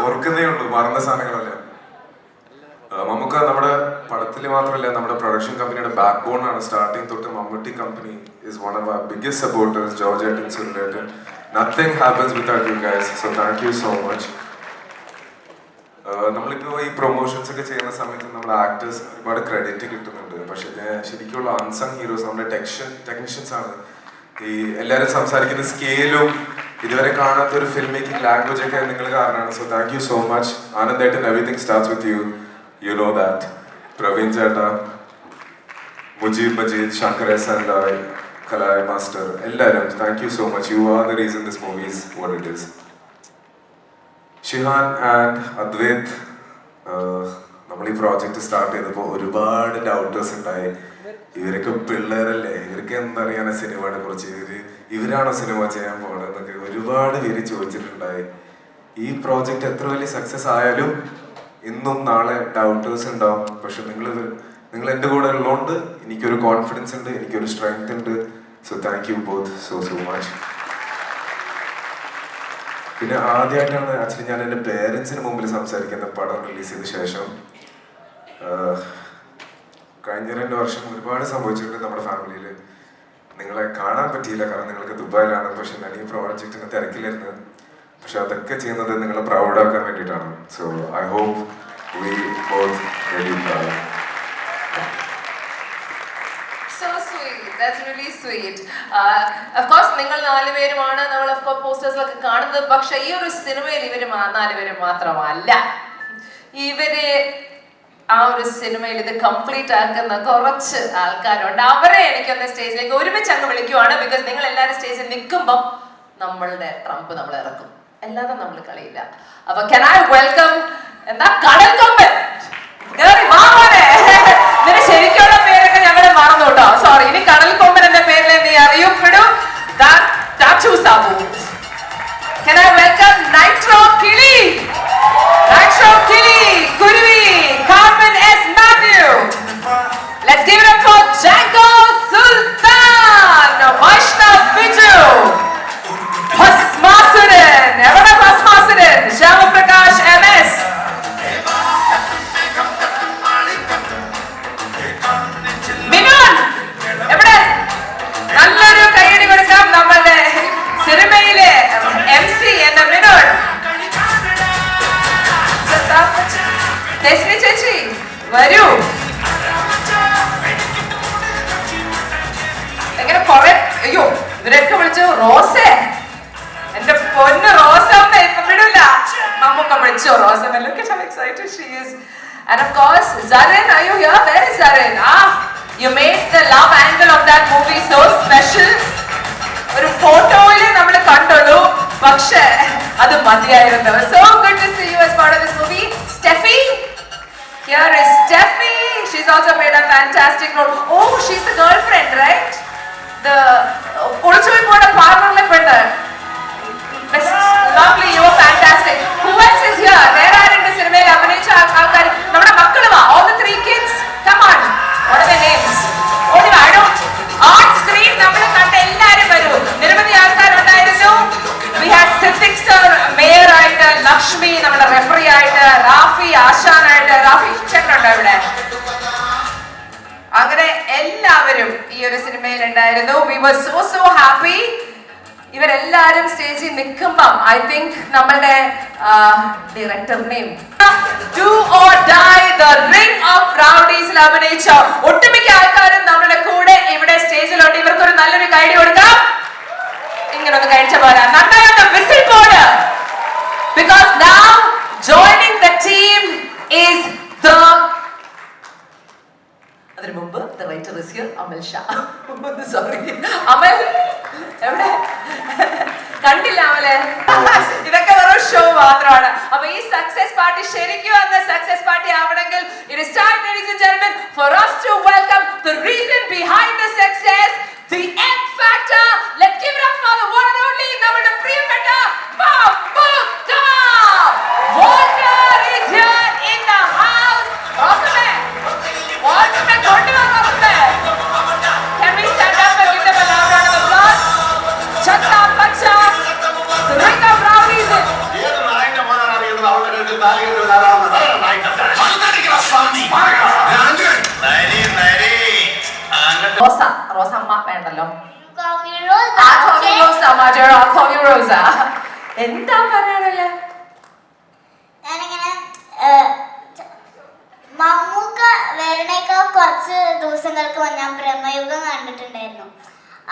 [SPEAKER 13] ഓർക്കുന്നേ ഉള്ളൂ, മറന്ന സാധനങ്ങളല്ല. മമ്മൂക്ക നമ്മുടെ പടത്തിൽ മാത്രമല്ല, നമ്മുടെ പ്രൊഡക്ഷൻ കമ്പനിയുടെ ബാക്ക് ബോൺ ആണ്. സ്റ്റാർട്ടിങ് തൊട്ട് Mammootty company is one of our biggest supporters. George and Sunil. Nothing happens without you guys. So thank you so much. നമ്മളിപ്പോൾ ഈ പ്രൊമോഷൻസ് ഒക്കെ ചെയ്യുന്ന സമയത്ത് നമ്മുടെ ആക്ടേഴ്സ് ഒരുപാട് ക്രെഡിറ്റ് കിട്ടുന്നുണ്ട്, പക്ഷെ ശരിക്കുള്ള അൺസങ് ഹീറോസ് നമ്മുടെ ടെക്നീഷ്യൻസ് ആണ്. ഈ എല്ലാവരും സംസാരിക്കുന്ന സ്കെയിലും ഇതുവരെ കാണാത്ത ഒരു ഫിൽം മേക്കിംഗ് ലാംഗ്വേജ് ഒക്കെ നിങ്ങൾ കാരണമാണ്. So thank you so much. ആനന്ദേട്ടൻ, everything starts with you. You know that. Praveen Chetta, Mujib Majid, Shankar Ehsan Loy, Kalai Master, Ellaram, thank you so much. You are the reason this movie is what it is. Shihan and Advait, നമ്മൾ ഈ project start ചെയ്തപ്പോൾ ഒരുപാട് ഡൗട്ടേഴ്സ് ഉണ്ടായി. ഇവരൊക്കെ പിള്ളേരല്ലേ, ഇവർക്ക് എന്തറിയാനാ സിനിമയെ കുറിച്ച്, ഇവരാണോ സിനിമ ചെയ്യാൻ പോകുന്നത് എന്നൊക്കെ ഒരുപാട് പേര് ചോദിച്ചിട്ടുണ്ടായി. ഈ പ്രോജക്റ്റ് എത്ര വലിയ സക്സസ് ആയാലും ഇന്നും നാളെ ഡൗട്ടേഴ്സ് ഉണ്ടാവും, പക്ഷെ നിങ്ങൾ എൻ്റെ കൂടെ ഉള്ളതുകൊണ്ട് എനിക്കൊരു കോൺഫിഡൻസ് ഉണ്ട്, എനിക്കൊരു സ്ട്രെങ്ത് ഉണ്ട്. So thank you both so much. പിന്നെ ആദ്യമായിട്ടാണ് ആക്ച്വലി ഞാൻ എൻ്റെ പേരൻസിന് മുമ്പിൽ സംസാരിക്കുന്ന പടം റിലീസ് ചെയ്ത ശേഷം. കഴിഞ്ഞ 2 വർഷം ഒരുപാട് സംഭവിച്ചിട്ടുണ്ട് നമ്മുടെ ഫാമിലിയിൽ. നിങ്ങളെ കാണാൻ പറ്റിയില്ല, കാരണം നിങ്ങൾക്ക് ദുബായിലാണ്. പക്ഷെ ഞാൻ ഈ പ്രോജക്റ്റിന് തിരക്കിലായിരുന്നു. പക്ഷെ അതൊക്കെ ചെയ്യുന്നത് നിങ്ങളെ പ്രൗഡാക്കാൻ വേണ്ടിയിട്ടാണ്. So I hope we both very proud.
[SPEAKER 7] So sweet. That's really sweet. Of course, നിങ്ങൾ 4 പേരുമാണ് നമ്മൾ of course പോസ്റ്റേഴ്സിലൊക്കെ കാണുന്നത്. പക്ഷെ ഈ ഒരു സിനിമയിൽ ഇവര് 4 പേര് മാത്രമല്ല. ഇവര് ആ ഒരു സിനിമയിൽ ഇത് കംപ്ലീറ്റ് ആക്കുന്ന കുറച്ച് ആൾക്കാരുണ്ട്. അവരെ എനിക്കൊന്ന് സ്റ്റേജിലേക്ക് ഒരുമിച്ച് അങ്ങ് വിളിക്കുവാണ്. ബിക്കോസ് നിങ്ങൾ എല്ലാവരും സ്റ്റേജിൽ നിൽക്കുമ്പോൾ നമ്മളുടെ ട്രംപ് നമ്മൾ ഇറക്കും, അല്ലാതെ നമ്മൾ കളിയില്ല. അപ്പൊ can I welcome എന്താ കടൽ കൊമ്പൻ നിന്റെ ശരിക്കുള്ള പേരൊക്കെ ഞങ്ങൾ മറന്നു കേട്ടോ, സോറി. ഇനി കടൽ കൊമ്പൻ എന്ന പേരിൽ നീ അറിയപ്പെടും. Can I welcome Nitro Kili? Nitro Kili, Kuruvi, Carmen S. Matthew. Let's give it up for Django Sultan, Vaishnav Viju, Bhasmasuran, Evada Bhasmasuran, Shyamu Prakash MS. Minun, എവിടെ? നല്ലൊരു കൈയടി കൊടുക്കാം നമ്മളുടെ സിനിമയിലെ MC എന്ന മിനുൻ. ഡെസ്നി ചേച്ചി വരൂ. എങ്ങനെ കൊറേ, അയ്യോ ഇവരൊക്കെ വിളിച്ചു റോസേ, എന്റെ പൊന്ന് റോസമ്മ. ഇപ്പൊ വിടില്ല, മമ്മൂക്ക വിളിച്ചോ Rosamma. Look at how excited she is. And of course Zarin, are you here? Where is Zarin? You made the love angle of that movie so special. ഒരു ഫോട്ടോയില് നമ്മൾ കണ്ടുള്ളൂ, പക്ഷേ അത് മതിയായിരുന്നു. So good to see you as part of this movie. Steffi, here is Steffi. She's also played a fantastic role. Oh, she's the girlfriend, right? The ഒളിച്ചോയി പോയ പാർലറിലെ പെണ്ണ്. Lovely, you were fantastic. Who else is here? There are in the സിനിമയിൽ അഭിനയിച്ച ആൾക്കാർ നമ്മുടെ മക്കളുമാ. All the 3 kids, come on. What are their names? I don't. On screen നമ്മൾ കണ്ട എല്ലാവരും വരൂ. നിരവധി ആൾക്കാരുണ്ടായിരുന്നു. We had Siddhik sir mayor ആയിട്ട്, ലക്ഷ്മി നമ്മുടെ റെഫറി ആയിട്ട്, റാഫി ആശാനായിട്ട്. റാഫി ചേട്ടനുണ്ടോ ഇവിടെ? അങ്ങനെ എല്ലാവരും ഈ ഒരു സിനിമയിൽ ഉണ്ടായിരുന്നു. We were so happy. ഇവരെല്ലാരും സ്റ്റേജിൽ നിൽക്കുമ്പം ഐ തിങ്ക് നമ്മളുടെ ഡയറക്ടറിനെയും Do or Die, The Ring of Rowdies അഭിനയിച്ച ഒട്ടുമിക്ക ആൾക്കാരും നമ്മുടെ കൂടെ ഇവിടെ സ്റ്റേജിലുണ്ട്. ഇവർക്കൊരു നല്ലൊരു കൈഡി കൊടുക്കാം. ഇങ്ങനെ ഒന്ന് കഴിച്ച പോരാ, നന്നായിട്ട് വിസിൽ പോട്. Because now joining the team is the അതിനു മുമ്പ് the writer is here, Amal Shah. Sorry Amal എവിടെ? കണ്ടില്ല അമലെ? ഇതൊക്കെ വെറും ഷോ മാത്രമാണ്. അപ്പൊ ഈ സക്സസ് പാർട്ടി ശരിക്കും അങ്ങ് സക്സസ് പാർട്ടി ആവണമെങ്കിൽ it is time, ladies and gentlemen, for us to welcome the reason behind the success, the X factor. Let's give it up for the one and only നമ്മുടെ പ്രിയപ്പെട്ട Mammukka. Walter is here in the house. Walter കൊണ്ടുവന്നേ. Can we stand up and give them a loud round of applause? Chattapacha, the Ring of Rowdies. റോസ അമ്മ വേണ്ടല്ലോ. റോസ എന്താ പറയാനല്ലേ?
[SPEAKER 2] ഞാനിങ്ങനെ മമ്മൂക്ക വരണേക്കാൾ കുറച്ച് ദിവസങ്ങൾക്ക് മുന്നേ ഞാൻ ബ്രഹ്മയുഗം കണ്ടിട്ടുണ്ടായിരുന്നു.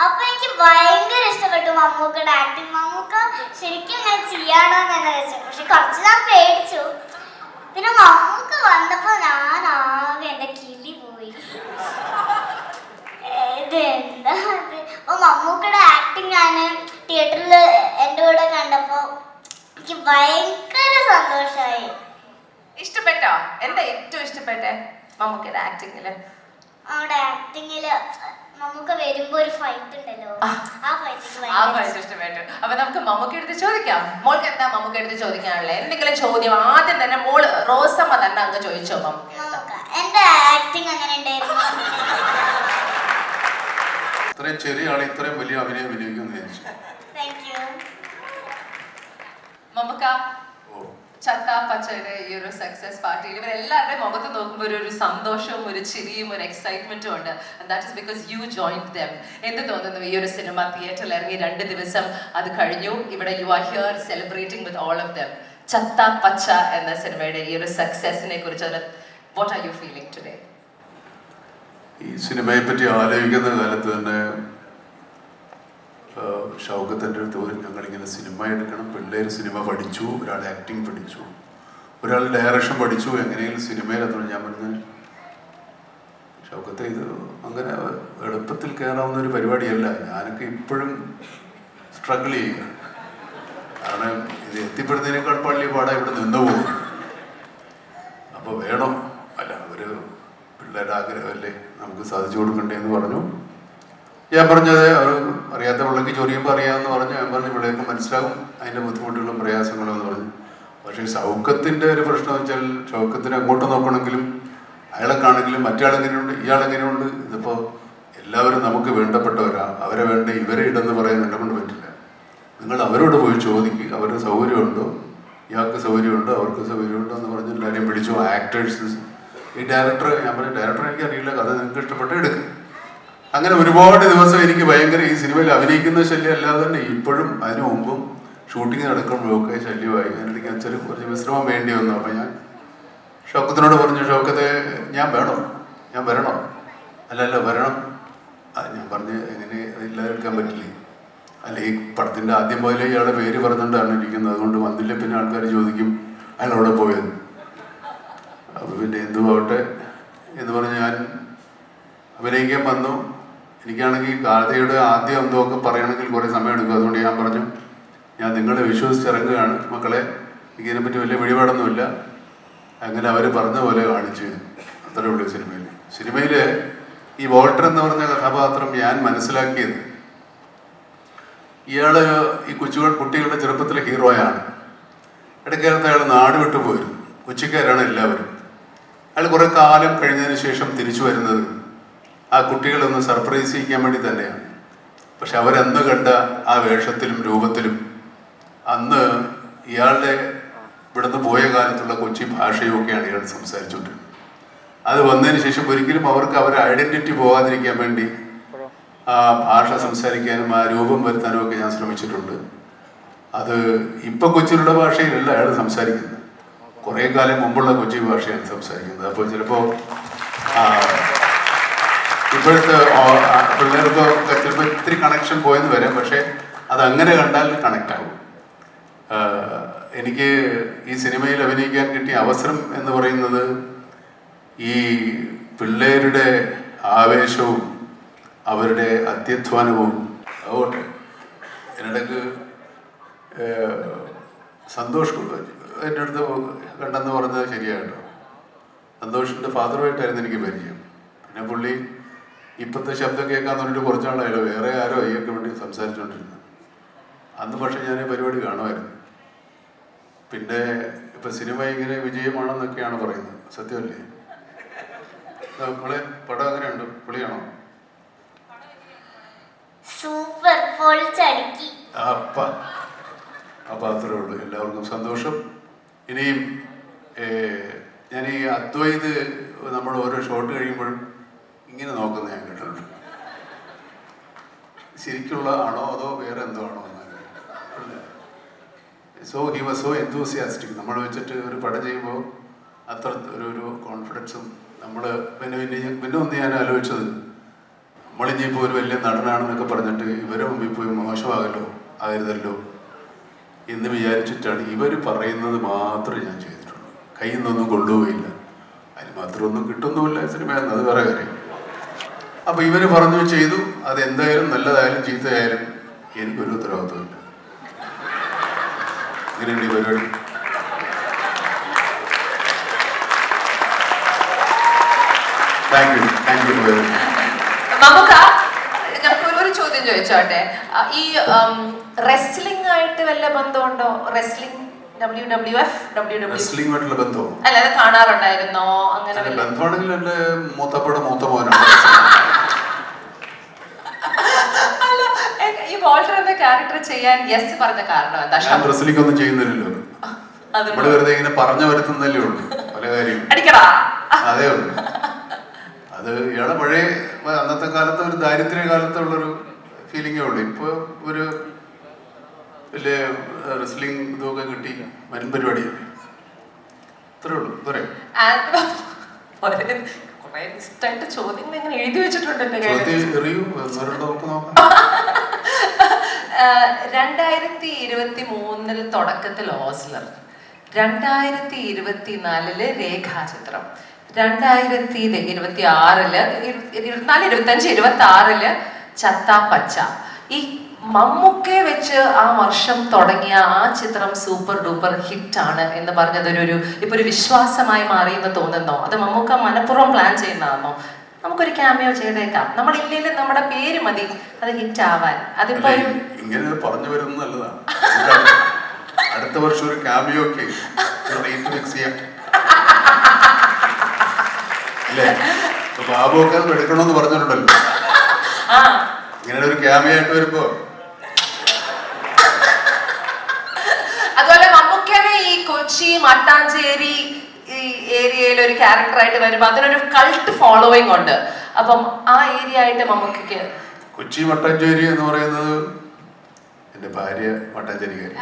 [SPEAKER 2] അപ്പൊ എനിക്ക് ഭയങ്കര ഇഷ്ടപ്പെട്ടു മമ്മൂക്കയുടെ ആക്ടിങ്. മമ്മൂക്ക ശരിക്കും അങ്ങനെ ചെയ്യാണോ എന്ന് തന്നെ വെച്ചു. പക്ഷെ കുറച്ച് ഞാൻ പേടിച്ചു. പിന്നെ മമ്മൂക്ക വന്നപ്പോ ഞാൻ ആകെ എന്റെ കിളി പോയി. ഇതെന്താ അത്? അപ്പൊ മമ്മൂക്കയുടെ ആക്ടിങ് ഞാൻ തിയേറ്ററിൽ എൻ്റെ കൂടെ കണ്ടപ്പോ എനിക്ക് ഭയങ്കര സന്തോഷമായി.
[SPEAKER 7] ഇഷ്ടപ്പെട്ടോ? എന്താ ഏറ്റവും ഇഷ്ടപ്പെട്ടെ മമ്മൂക്കയുടെ ആക്ടിങ്ങില്?
[SPEAKER 2] അവിടെ ആക്ടിങ്ങില് മമ്മൂക്ക വരുമ്പോ ഒരു ഫൈറ്റ് ഉണ്ടല്ലോ, ആ ഫൈറ്റ്
[SPEAKER 7] ഇഷ്ടപ്പെട്ടു. അപ്പൊ നമുക്ക് മമ്മൂക്ക എടുത്ത് ചോദിക്കാം. മോൾക്ക് എന്താ മമ്മൂക്ക എടുത്ത് ചോദിക്കാനുള്ളത്? എന്തെങ്കിലും ചോദ്യം ആദ്യം തന്നെ മോള് റോസമ്മ തന്നെ അങ്ങ് ചോദിച്ചോ.
[SPEAKER 2] മമ്മൂക്ക എന്റെ ആക്ടിങ് അങ്ങനെ ഉണ്ടായിരുന്നു?
[SPEAKER 1] ഇത്രയും ചെറിയ ആൾ ഇത്രയും വലിയ അഭിനയം വിനിയോഗിക്കുമെന്ന് വിചാരിച്ചു.
[SPEAKER 2] Thank you.
[SPEAKER 7] മമ്മൂക്ക, ചത്ത പച്ചയുടെ ഈ ഒരു സക്സസ് പാർട്ടിയിൽ ഇവരെല്ലാവരുടെയും മുഖത്ത് നോക്കുമ്പോൾ ഒരു സന്തോഷവും ഒരു ചിരിയും ഒരു എക്സൈറ്റ്മെന്റും ഉണ്ട്. That is because you joined dum. എന്ത് തോന്നുന്നു ഈ ഒരു സിനിമ തിയേറ്ററിൽ ഇറങ്ങി 2 ദിവസം അത് കഴിഞ്ഞു, ഇവിടെ you are here celebrating with all of them. ചത്ത പച്ച എന്ന സിനിമയുടെ ഈ ഒരു സക്സസിനെ കുറിച്ച് what are you feeling today?
[SPEAKER 1] ഈ സിനിമയെ പറ്റി ആലോചിക്കുന്ന കാലത്ത് തന്നെ ഷൗക്കത്തിൻ്റെ അടുത്ത് ഞങ്ങളിങ്ങനെ സിനിമ എടുക്കണം, പിള്ളേർ സിനിമ പഠിച്ചു, ഒരാൾ ആക്ടിങ് പഠിച്ചു, ഒരാൾ ഡയറക്ഷൻ പഠിച്ചു, എങ്ങനെയെങ്കിലും സിനിമയിൽ എത്തണം. ഞാൻ പറഞ്ഞു ഷൗക്കത്തെ ഇത് അങ്ങനെ എളുപ്പത്തിൽ കയറാവുന്ന ഒരു പരിപാടിയല്ല, ഞാനൊക്കെ ഇപ്പോഴും സ്ട്രഗിൾ ചെയ്യുക. കാരണം ഇത് എത്തിപ്പെടുന്നതിനേക്കാൾ പള്ളി പാടാൻ ഇവിടെ നിന്ന് പോകും. അപ്പോൾ വേണം, അല്ല ഒരു പിള്ളേരുടെ ആഗ്രഹമല്ലേ, നമുക്ക് സാധിച്ചു കൊടുക്കണ്ടേ എന്ന് പറഞ്ഞു. ഞാൻ പറഞ്ഞത് അവർ അറിയാത്ത പിള്ളേർക്ക് ചൊറിയുമ്പോൾ അറിയാമെന്ന് പറഞ്ഞു. ഞാൻ പറഞ്ഞു പിള്ളേർക്ക് മനസ്സിലാവും അതിൻ്റെ ബുദ്ധിമുട്ടുകളും പ്രയാസങ്ങളും എന്ന് പറഞ്ഞു. പക്ഷേ ഷൗക്കത്തിൻ്റെ ഒരു പ്രശ്നം വെച്ചാൽ ഷൗക്കത്തിന് അങ്ങോട്ട് നോക്കണമെങ്കിലും അയാളെക്കാണെങ്കിലും മറ്റയാളെങ്ങനെയുണ്ട് ഇയാളെങ്ങനെയുണ്ട്, ഇതിപ്പോൾ എല്ലാവരും നമുക്ക് വേണ്ടപ്പെട്ടവരാണ്, അവരെ വേണ്ട ഇവരെ ഇടെന്ന് പറയാൻ എന്നെ കൊണ്ട് പറ്റില്ല. നിങ്ങൾ അവരോട് പോയി ചോദിക്കുക, അവർക്ക് സൗകര്യമുണ്ടോ, ഇയാൾക്ക് സൗകര്യമുണ്ടോ, അവർക്ക് സൗകര്യമുണ്ടോ എന്ന് പറഞ്ഞ് എല്ലാവരെയും വിളിച്ചു. ആക്ടേഴ്സ്, ഈ ഡയറക്ടർ, ഞാൻ പറഞ്ഞു ഡയറക്ടർ എനിക്കറിയില്ല, കഥ നിങ്ങൾക്ക് ഇഷ്ടപ്പെട്ട് എടുക്കുക. അങ്ങനെ ഒരുപാട് ദിവസം എനിക്ക് ഭയങ്കര ഈ സിനിമയിൽ അഭിനയിക്കുന്ന ശല്യം അല്ലാതെ തന്നെ ഇപ്പോഴും അതിനു മുമ്പും ഷൂട്ടിങ് നടക്കുമ്പോഴൊക്കെ ശല്യമായി. എനിക്ക് വെച്ചാൽ കുറച്ച് വിശ്രമം വേണ്ടി വന്നു. അപ്പം ഞാൻ ഷൗക്കത്തിനോട് പറഞ്ഞു, ഷൗക്കത്തെ ഞാൻ വരണോ? അല്ല വരണം. ഞാൻ പറഞ്ഞ് എങ്ങനെ ഇല്ലാതെ എടുക്കാൻ പറ്റില്ലേ, അല്ല ഈ പടത്തിൻ്റെ ആദ്യം പോലെ ഇയാളുടെ പേര് പറഞ്ഞുകൊണ്ടാണ് ഇരിക്കുന്നത്, അതുകൊണ്ട് വന്നില്ല പിന്നെ ആൾക്കാർ ചോദിക്കും അയാളവിടെ പോയത്. അപ്പോൾ പിന്നെ എന്തുമാവട്ടെ എന്ന് പറഞ്ഞ് ഞാൻ അഭിനയിക്കാൻ വന്നു. എനിക്കാണെങ്കിൽ കഥയുടെ ആദ്യം എന്തൊക്കെ പറയണമെങ്കിൽ കുറേ സമയം എടുക്കും. അതുകൊണ്ട് ഞാൻ പറഞ്ഞു ഞാൻ നിങ്ങളെ വിശ്വസിച്ചിറങ്ങുകയാണ് മക്കളെ, എനിക്കിതിനെപ്പറ്റി വലിയ പിടിപാടൊന്നുമില്ല. അങ്ങനെ അവർ പറഞ്ഞ പോലെ കാണിച്ചു. അത്രേ ഉള്ളൂ സിനിമയിൽ. സിനിമയിൽ ഈ വോൾട്ടർ എന്ന് പറഞ്ഞ കഥാപാത്രം ഞാൻ മനസ്സിലാക്കിയത്, ഇയാൾ ഈ കുട്ടികളുടെ ചെറുപ്പത്തിലെ ഹീറോയാണ്. ഇടയ്ക്കാലത്ത് അയാൾ നാട് വിട്ടു പോയിരുന്നു. കൊച്ചിക്കാരാണ് എല്ലാവരും. അയാൾ കുറേ കാലം കഴിഞ്ഞതിന് ശേഷം തിരിച്ചു വരുന്നത് ആ കുട്ടികളൊന്ന് സർപ്രൈസ് ചെയ്യിക്കാൻ വേണ്ടി തന്നെയാണ്. പക്ഷെ അവരന്ന് കണ്ട ആ വേഷത്തിലും രൂപത്തിലും അന്ന് ഇയാളുടെ ഇവിടുന്ന് പോയ കാലത്തുള്ള കൊച്ചി ഭാഷയൊക്കെയാണ് ഇയാൾ സംസാരിച്ചുകൊണ്ടിരുന്നത്. അത് വന്നതിന് ശേഷം ഒരിക്കലും അവർക്ക് അവരുടെ ഐഡൻറ്റിറ്റി പോകാതിരിക്കാൻ വേണ്ടി ആ ഭാഷ സംസാരിക്കാനും ആ രൂപം വരുത്താനും ഒക്കെ ഞാൻ ശ്രമിച്ചിട്ടുണ്ട്. അത് ഇപ്പം കൊച്ചിയിലുള്ള ഭാഷയിലല്ല അയാൾ സംസാരിക്കുന്നത്, കുറേ കാലം മുമ്പുള്ള കൊച്ചി ഭാഷയാണ് സംസാരിക്കുന്നത്. അപ്പോൾ ചിലപ്പോൾ ഇപ്പോഴത്തെ പിള്ളേർക്ക് ചിലപ്പോൾ ഇത്തിരി കണക്ഷൻ പോയെന്ന് വരാം, പക്ഷേ അതങ്ങനെ കണ്ടാൽ കണക്റ്റ് ആകും. എനിക്ക് ഈ സിനിമയിൽ അഭിനയിക്കാൻ കിട്ടിയ അവസരം എന്ന് പറയുന്നത് ഈ പിള്ളേരുടെ ആവേശവും അവരുടെ അത്യധ്വാനവും അതുകൊട്ടെ. എന്നിടക്ക് സന്തോഷ് എൻ്റെ അടുത്ത് കണ്ടെന്ന് പറഞ്ഞത് ശരിയായിട്ടോ. സന്തോഷിൻ്റെ ഫാദറുമായിട്ടായിരുന്നു എനിക്ക് പരിചയം. പിന്നെ പുള്ളി ഇപ്പോഴത്തെ ശബ്ദം കേൾക്കാൻ പറഞ്ഞിട്ട് കുറച്ചാളായാലോ വേറെ ആരോ അയ്യൊക്കെ വേണ്ടി സംസാരിച്ചുകൊണ്ടിരുന്നത്. അന്ന് പക്ഷേ ഞാൻ പരിപാടി കാണുമായിരുന്നു. പിന്നെ ഇപ്പം സിനിമ ഇങ്ങനെ വിജയമാണെന്നൊക്കെയാണ് പറയുന്നത്, സത്യമല്ലേ? നമ്മളെ പടം എങ്ങനെയുണ്ട്, പൊളിയാണോ?
[SPEAKER 2] സൂപ്പർ, പൊളിച്ചടുക്കി.
[SPEAKER 1] അപ്പം അത്രേ ഉള്ളൂ. എല്ലാവർക്കും സന്തോഷം. ഇനിയും ഞാൻ ഈ അദ്വൈത് നമ്മൾ ഓരോ ഷോട്ട് കഴിയുമ്പോഴും ഇങ്ങനെ നോക്കുന്നത് ഞാൻ കേട്ടിട്ടുണ്ട്. ശരിക്കുള്ള ആണോ അതോ വേറെ എന്തോ ആണോ എന്ന്. He was so enthusiastic. നമ്മൾ വെച്ചിട്ട് ഒരു പടം ചെയ്യുമ്പോൾ അത്ര ഒരു കോൺഫിഡൻസും നമ്മൾ പിന്നെ ഒന്ന് ഞാൻ ആലോചിച്ചത്, നമ്മളിനിയിപ്പോൾ ഒരു വലിയ നടനാണെന്നൊക്കെ പറഞ്ഞിട്ട് ഇവരെ മുമ്പിൽ പോയി മോശമാകല്ലോ ആയിരുന്നല്ലോ എന്ന് വിചാരിച്ചിട്ടാണ് ഇവർ പറയുന്നത് മാത്രമേ ഞാൻ ചെയ്തിട്ടുള്ളൂ. കയ്യിൽ നിന്നൊന്നും കൊണ്ടുപോയില്ല. അതിന് മാത്രമൊന്നും കിട്ടുന്നുമില്ല സിനിമയെന്ന്, അത് വേറെ കാര്യം. അപ്പോൾ ഇവർ പറഞ്ഞു ചെയ്തു. അതെന്തായാലും നല്ലതായാലും ചീത്തയായാലും എനിക്കൊരു ഉത്തരവാദിത്വമില്ല. ഇങ്ങനെയുണ്ട് ഈ പരിപാടി. Thank you.
[SPEAKER 7] നമുക്ക് ഒരു ചോദ്യം ചോദിച്ചോട്ടെ. ഈ റെസ്ലിംഗ് ആയിട്ട് വല്ല ബന്ധമുണ്ടോ? റെസ്ലിംഗ്
[SPEAKER 1] റെസ്ലിംഗുമായിട്ടുള്ള ബന്ധമോ?
[SPEAKER 7] അല്ല, അത് കാണാറുണ്ടായിരുന്നോ? അങ്ങനെ
[SPEAKER 1] ബന്ധമാണെങ്കിൽ എൻ്റെ മൂത്തപ്പയുടെ മൂത്ത മോനാണ്.
[SPEAKER 7] ഈ വോൾട്ടർ എന്ന ക്യാരക്ടർ ചെയ്യാൻ യെസ് പറഞ്ഞ കാരണം എന്താ?
[SPEAKER 1] ഞാൻ റെസ്ലിംഗ് ഒന്നും ചെയ്യുന്നില്ലല്ലോ, ഇവിടെ വെറുതെ ഇങ്ങനെ പറഞ്ഞു വരുത്തുന്നല്ലേ ഉള്ളൂ പല കാര്യങ്ങളും.
[SPEAKER 7] അടിക്കടാ
[SPEAKER 1] അതേ ഉള്ളൂ. അത് ഇയാളെ പഴയ അന്നത്തെ കാലത്ത് ഒരു ദാരിദ്ര്യ കാലത്തുള്ളൊരു ഫീലിങ്ങേ ഉള്ളൂ. ഇപ്പോൾ ഒരു വലിയ റെസ്ലിംഗ് ഇതൊക്കെ കിട്ടി വൻ പരിപാടിയല്ലേ, അത്രേ ഉള്ളൂ. പോരെ?
[SPEAKER 7] ചോദ്യങ്ങൾ എങ്ങനെ എഴുതി വെച്ചിട്ടുണ്ട്. 2023 തുടക്കത്തിൽ ഓസ്ലർ, 2024 രേഖാചിത്രം, 2024 ചത്താപ്പച്ച. ഈ മമ്മൂക്കയെ വെച്ച് ആ വർഷം തുടങ്ങിയ ആ ചിത്രം സൂപ്പർ ഡൂപ്പർ ഹിറ്റ് ആണ് എന്ന് പറഞ്ഞത് ഇപ്പൊ ഒരു വിശ്വാസമായി മാറി എന്ന് തോന്നുന്നോ? അത് മമ്മൂക്ക മനഃപൂർവ്വം പ്ലാൻ ചെയ്യുന്നതാണോ? നമുക്കൊരു ക്യാമിയോ ചെയ്തേക്കാം, നമ്മളില്ലെങ്കിൽ നമ്മുടെ പേര് മതി അത് ഹിറ്റ് ആവാൻ. അതിപ്പോ
[SPEAKER 1] ഇങ്ങനെ പറഞ്ഞു വരുന്നത് നല്ലതാണ്. അടുത്ത വർഷം ഒരു ക്യാമിയോ ഒക്കെ ഫിക്സ് ചെയ്യാം അല്ലേ? ബാബു ഒക്കെ എടുക്കണമെന്ന് പറഞ്ഞിട്ടുണ്ടല്ലോ. ഇങ്ങനെ ഒരു ക്യാമിയോ ആയിട്ട് വരുമ്പോ
[SPEAKER 7] അതുപോലെ മമ്മൂക്കനെ ഈ കൊച്ചി മട്ടാഞ്ചേരി ഈ ഏരിയയിൽ ഒരു ക്യാരക്ടറായിട്ട് വരുമ്പോ അതിനൊരു കൾട്ട് ഫോളോയിങ് ഉണ്ട്. അപ്പം ആ ഏരിയ ആയിട്ട് മമ്മൂക്കയ്ക്ക്
[SPEAKER 1] കൊച്ചി മട്ടാഞ്ചേരി എന്ന് പറയുന്നത് എൻ്റെ ഭാര്യ മട്ടാഞ്ചേരിക്കാരി.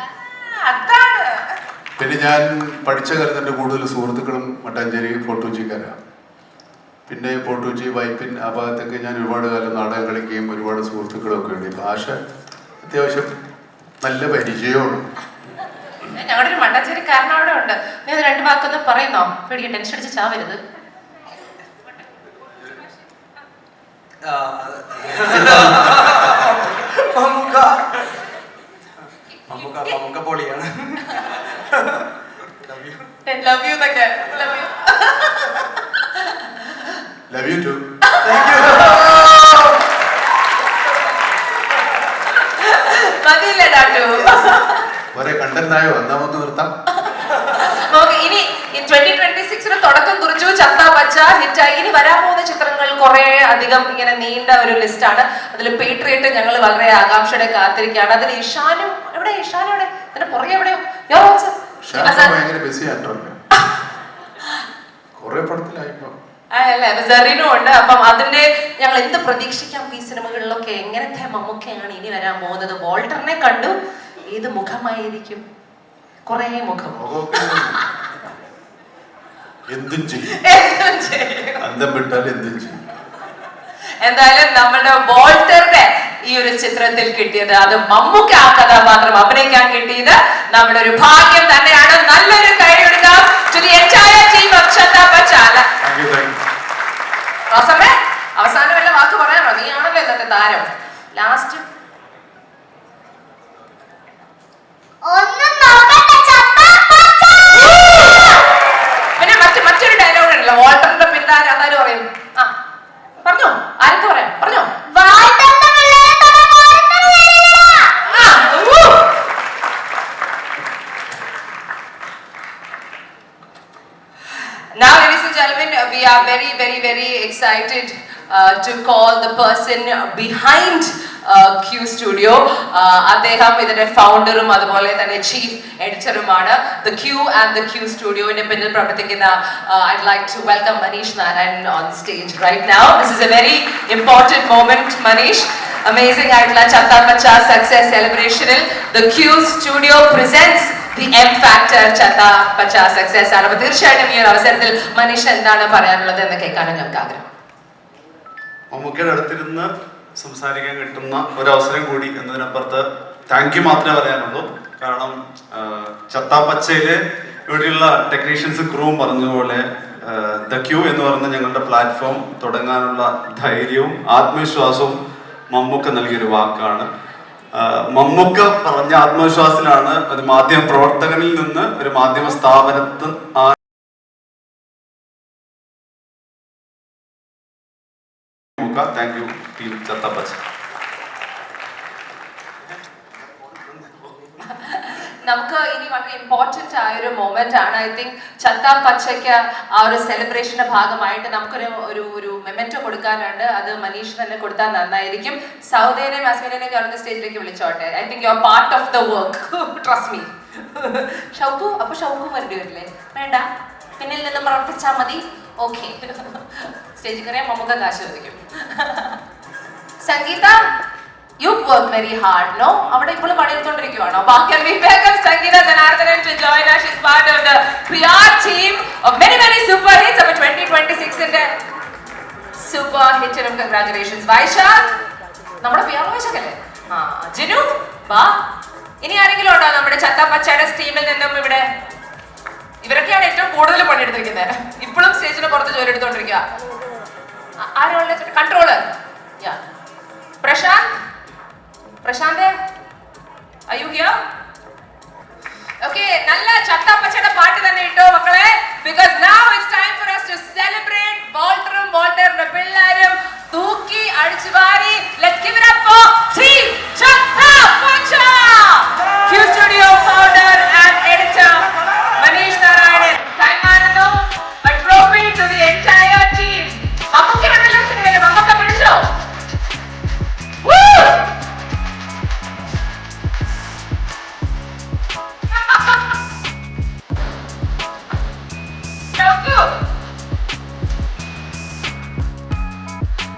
[SPEAKER 1] പിന്നെ ഞാൻ പഠിച്ച കാലത്ത് എൻ്റെ കൂടുതൽ സുഹൃത്തുക്കളും മട്ടാഞ്ചേരി ഫോർട്ട് കൊച്ചിക്കാരാണ്. പിന്നെ ഫോർട്ട് കൊച്ചി വൈപ്പിൻ ആ ഭാഗത്തൊക്കെ ഞാൻ ഒരുപാട് കാലം നാടകം കളിക്കുകയും ഒരുപാട് സുഹൃത്തുക്കളൊക്കെ ഉണ്ട്. ഭാഷ അത്യാവശ്യം നല്ല പരിചയമുണ്ട്.
[SPEAKER 7] ഞങ്ങളുടെ ഒരു മട്ടാഞ്ചേരിക്കാരൻ അവിടെ ഉണ്ട്. നീ അത് 2 വാക്കൊന്നും പറയുന്നോ? പേടിക്കാൻ ടെൻഷൻ അടിച്ച് ചാവരുത്.
[SPEAKER 3] മമ്മൂക്ക പൊളിയാണ്.
[SPEAKER 7] ലവ് യു എന്നൊക്കെ.
[SPEAKER 1] Love you too.
[SPEAKER 7] മതിയില്ലേ ഡാറ്റു?
[SPEAKER 1] ഒരേ കണ്ടന്റായോ? എന്നാ നമുക്ക് നിർത്താം.
[SPEAKER 7] നമുക്ക് ഇനി 2026 തുടക്കം കുറിച്ചു, ചത്താപ്പച്ച ഹിറ്റായി. ഇനി വരാൻ പോകുന്ന ചിത്രങ്ങൾ കുറെ അധികം ഇങ്ങനെ നീണ്ട ഒരു ലിസ്റ്റാണ്. അതിൽ പേട്രിയറ്റ് ഞങ്ങൾ വളരെ ആകാംക്ഷയോടെ കാത്തിരിക്കുകയാണ്. അതിൽ ഇഷാനും എവിടെ? ഇഷാനും എവിടെ? അതിന്റെ പുറകെ എവിടെയോ
[SPEAKER 1] ഭയങ്കര ബിസി ആക്ടറല്ലേ, കുറെ പടത്തിലായിപ്പോ
[SPEAKER 7] അല്ലേ? സെറീനും ഉണ്ട്. അപ്പം അതിന്റെ ഞങ്ങൾ എന്ത് പ്രതീക്ഷിക്കാം ഈ സിനിമകളിലൊക്കെ? എങ്ങനത്തെ മമ്മൂക്കയാണ് ഇനി വരാൻ പോകുന്നത്? വോൾട്ടറിനെ കണ്ടു, ഏത് മുഖമായിരിക്കും? കുറെ മുഖം.
[SPEAKER 1] എന്തും ചെയ്യും, അന്തം വിട്ടാൽ എന്തും ചെയ്യും.
[SPEAKER 7] എന്തായാലും നമ്മുടെ വോൾട്ടറുടെ ഈ ഒരു ചിത്രത്തിൽ കിട്ടിയത്, അത് മമ്മൂക്ക ആ കഥാപാത്രം അഭിനയിക്കാൻ കിട്ടിയത് നമ്മുടെ ഒരു ഭാഗ്യം തന്നെയാണ്. നല്ലൊരു കൈ കൊടുക്കാം to the entire team of ചത്താപ്പച്ച. റോസമ്മേ, അവസാനം വല്ല വാക്ക് പറയാനോ? നീ ആണല്ലോ ഇന്നത്തെ താരം. ലാസ്റ്റ് പിന്നെ മറ്റൊരു ഡയലോഗ് ഉണ്ടല്ലോ, വോൾട്ടറിന്റെ പിന്നാലെ അതാരും പറയും. ആ പറഞ്ഞോ, ആരൊക്കെ പറയാം? പറഞ്ഞോ. Now, ladies and gentlemen, we are very, very, very excited to call the person behind Q Studio. അദ്ദേഹം ഇതിന്റെ ഫൗണ്ടറും അതുപോലെ തന്നെ ചീഫ് എഡിറ്ററുമാണ്. The Q and the Q Studioന്റെ പിന്നിൽ പ്രവർത്തിക്കുന്ന I'd like to welcome Manish Narayan on stage right now. This is a very important moment, Manish. Amazing ആയിട്ടുള്ള ചത്താപ്പച്ച success celebrationൽ the Q Studio presents the M Factor ചത്താപ്പച്ച success ആണ്. അപ്പോൾ തീർച്ചയായിട്ടും ഈ ഒരു അവസരത്തിൽ മനീഷ് എന്താണ് പറയാനുള്ളത് എന്ന് കേൾക്കാനും ഞങ്ങൾക്ക് ആഗ്രഹം.
[SPEAKER 14] മമ്മൂക്കയുടെ അടുത്തിരുന്ന് സംസാരിക്കാൻ കിട്ടുന്ന ഒരു അവസരം കൂടി എന്നതിനപ്പുറത്ത് താങ്ക് യു മാത്രമേ പറയാനുള്ളൂ. കാരണം ചത്താപ്പച്ചയില് ഇവിടെയുള്ള ടെക്നീഷ്യൻസ് ക്രൂവും പറഞ്ഞതുപോലെ ദ ക്യൂ എന്ന് പറയുന്ന ഞങ്ങളുടെ പ്ലാറ്റ്ഫോം തുടങ്ങാനുള്ള ധൈര്യവും ആത്മവിശ്വാസവും മമ്മൂക്ക നൽകിയൊരു വാക്കാണ്. മമ്മൂക്ക പറഞ്ഞ ആത്മവിശ്വാസത്തിലാണ് ഒരു മാധ്യമ പ്രവർത്തകനിൽ നിന്ന് ഒരു മാധ്യമ സ്ഥാപനത്തിൽ താങ്ക് യു ടീം ചത്താപ്പച്ച.
[SPEAKER 7] നമുക്ക് ഇനി വളരെ ഇമ്പോർട്ടൻ്റ് ആയ ഒരു മൊമെന്റ് ആണ്. ഐ തിങ്ക് ചത്താ പച്ചയ്ക്ക് ആ ഒരു സെലിബ്രേഷന്റെ ഭാഗമായിട്ട് നമുക്കൊരു ഒരു ഒരു മെമെന്റോ കൊടുക്കാനുണ്ട്. അത് മനീഷ് തന്നെ കൊടുത്താൽ നന്നായിരിക്കും. സൗദേനെയും അസ്മിനെയും കാണുന്ന സ്റ്റേജിലേക്ക് വിളിച്ചോട്ടെ. I think you are part of the work, trust me. Shouku, അപ്പൊ ഷൗക്കു വരേണ്ടി വരില്ലേ? വേണ്ട, പിന്നിൽ നിന്നും പ്രവർത്തിച്ചാൽ മതി. ഓക്കെ, സ്റ്റേജിൽ കയറിയാൽ മമ്മൂക്ക കാശ് ചോദിക്കും. സംഗീത, you work very hard, no? അവിടെ ഇപ്പോൾ പണിയെടുത്തോണ്ടിരിക്കുവാണോ? Can we welcome Sangeeta Dhanardhanan to join us? She's part of the PR team of many super hits of 2026 ന്റെ super hit. Congratulations, Vaisha. നമ്മുടെ PR വായിച്ചല്ലേ? ജിനു, വാ. ഇനി ആരെങ്കിലും ഉണ്ടോ നമ്മുടെ ചത്താ പച്ചയുടെ ടീമിൽ നിന്നും? ഇവിടെ ഇവരൊക്കെയാണ് ഏറ്റവും കൂടുതൽ പണിയെടുത്തിരിക്കുന്നത്. ഇപ്പോഴും സ്റ്റേജിന് പുറത്ത് ജോലി എടുത്തോണ്ടിരിക്കുക. ആരാളുടെ controller? Prashant, Prashant, are you here? Okay, നല്ല ചത്താ പച്ചയുടെ പാട്ട് തന്നെ ഇട്ടോ മക്കളെ, because now it's time for us to celebrate വോൾട്ടറും വോൾട്ടറിന്റെ പിള്ളേരും തൂക്കി അടിച്ചു വാരി. Let's give it up for Team Chatta Pacha. Q Studio founder and editor Manish Narayanan. സമ്മാനവും a trophy to the entire team. മമ്മൂക്കി വന്നല്ലോ സിനിമയിൽ, മമ്മൂക്ക പിടിച്ചോ? Woo!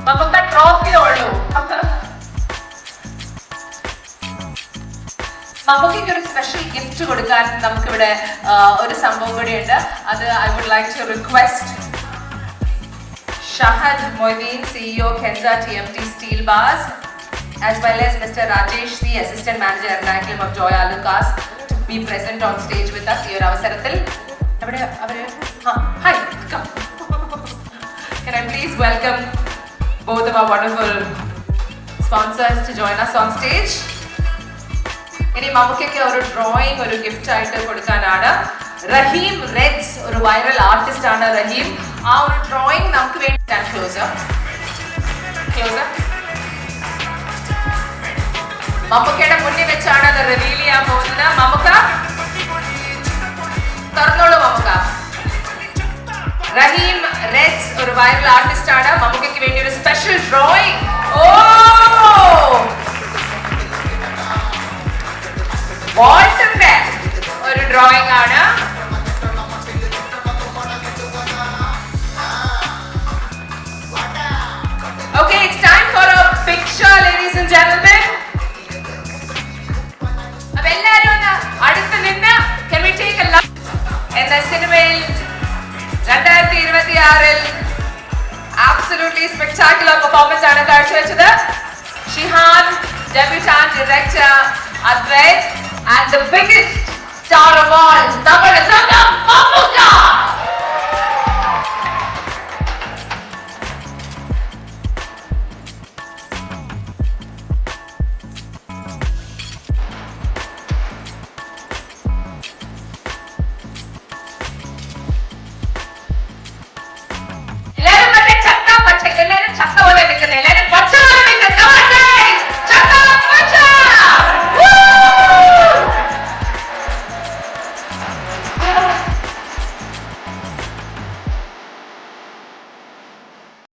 [SPEAKER 7] മമ്മൂക്ക ട്രോഫി ഉള്ളൂ. മമ്മൂക്കയ്ക്ക് ഒരു സ്പെഷ്യൽ ഗിഫ്റ്റ് കൊടുക്കാൻ നമുക്കിവിടെ ഒരു സംഭവം കൂടിയുണ്ട്. അത് I would like to request Shahad Moideen, CEO Kenza TMT Steel Bars, as well as Mr. Rajesh C, Assistant Manager Ernakulam of Joy Alucas, to be present on stage with us. Your avasarathil hi, come. Can I please welcome both of our wonderful sponsors to join us on stage? ഇനി മമ്മൂക്കയ്ക്ക് ഒരു drawing, ഒരു gift ആയിട്ട് കൊടുക്കാനാണ്. റഹീം Reds ഒരു viral artist ആണ് റഹീം. ആ ഒരു drawing നമുക്ക് വേണ്ടി മമ്മൂക്കയുടെ മുന്നിൽ വെച്ചാണ് അത് റിവീൽ ചെയ്യാൻ പോകുന്നത്. മമ്മൂക്ക തുറന്നോളൂ. മമ്മൂക്ക, റഹീം റെഡ്സ് ഒരു വൈറൽ ആർട്ടിസ്റ്റ് ആണ്. മമ്മൂക്കയ്ക്ക് വേണ്ടി ഒരു സ്പെഷ്യൽ ഡ്രോയിങ്. ഓ, വാൾട്ടറിന്റെ ഒരു ഡ്രോയിങ് ആണ്. Okay, it's time for a picture, ladies and gentlemen. अब എല്ലാവരും ഒന്ന് അടുത്ത് നിന്ന് can we take a look? എന്ന സിനിമയിൽ 2026 absolutely spectacular performance ആണ് കാഴ്ചവെച്ചത്. Shihan, debutant director Advait, and the biggest star of all, നമ്മുടെ സ്വന്തം മമ്മൂക്ക. എല്ലാവരും ചത്ത പോലെ നിൽക്കുന്ന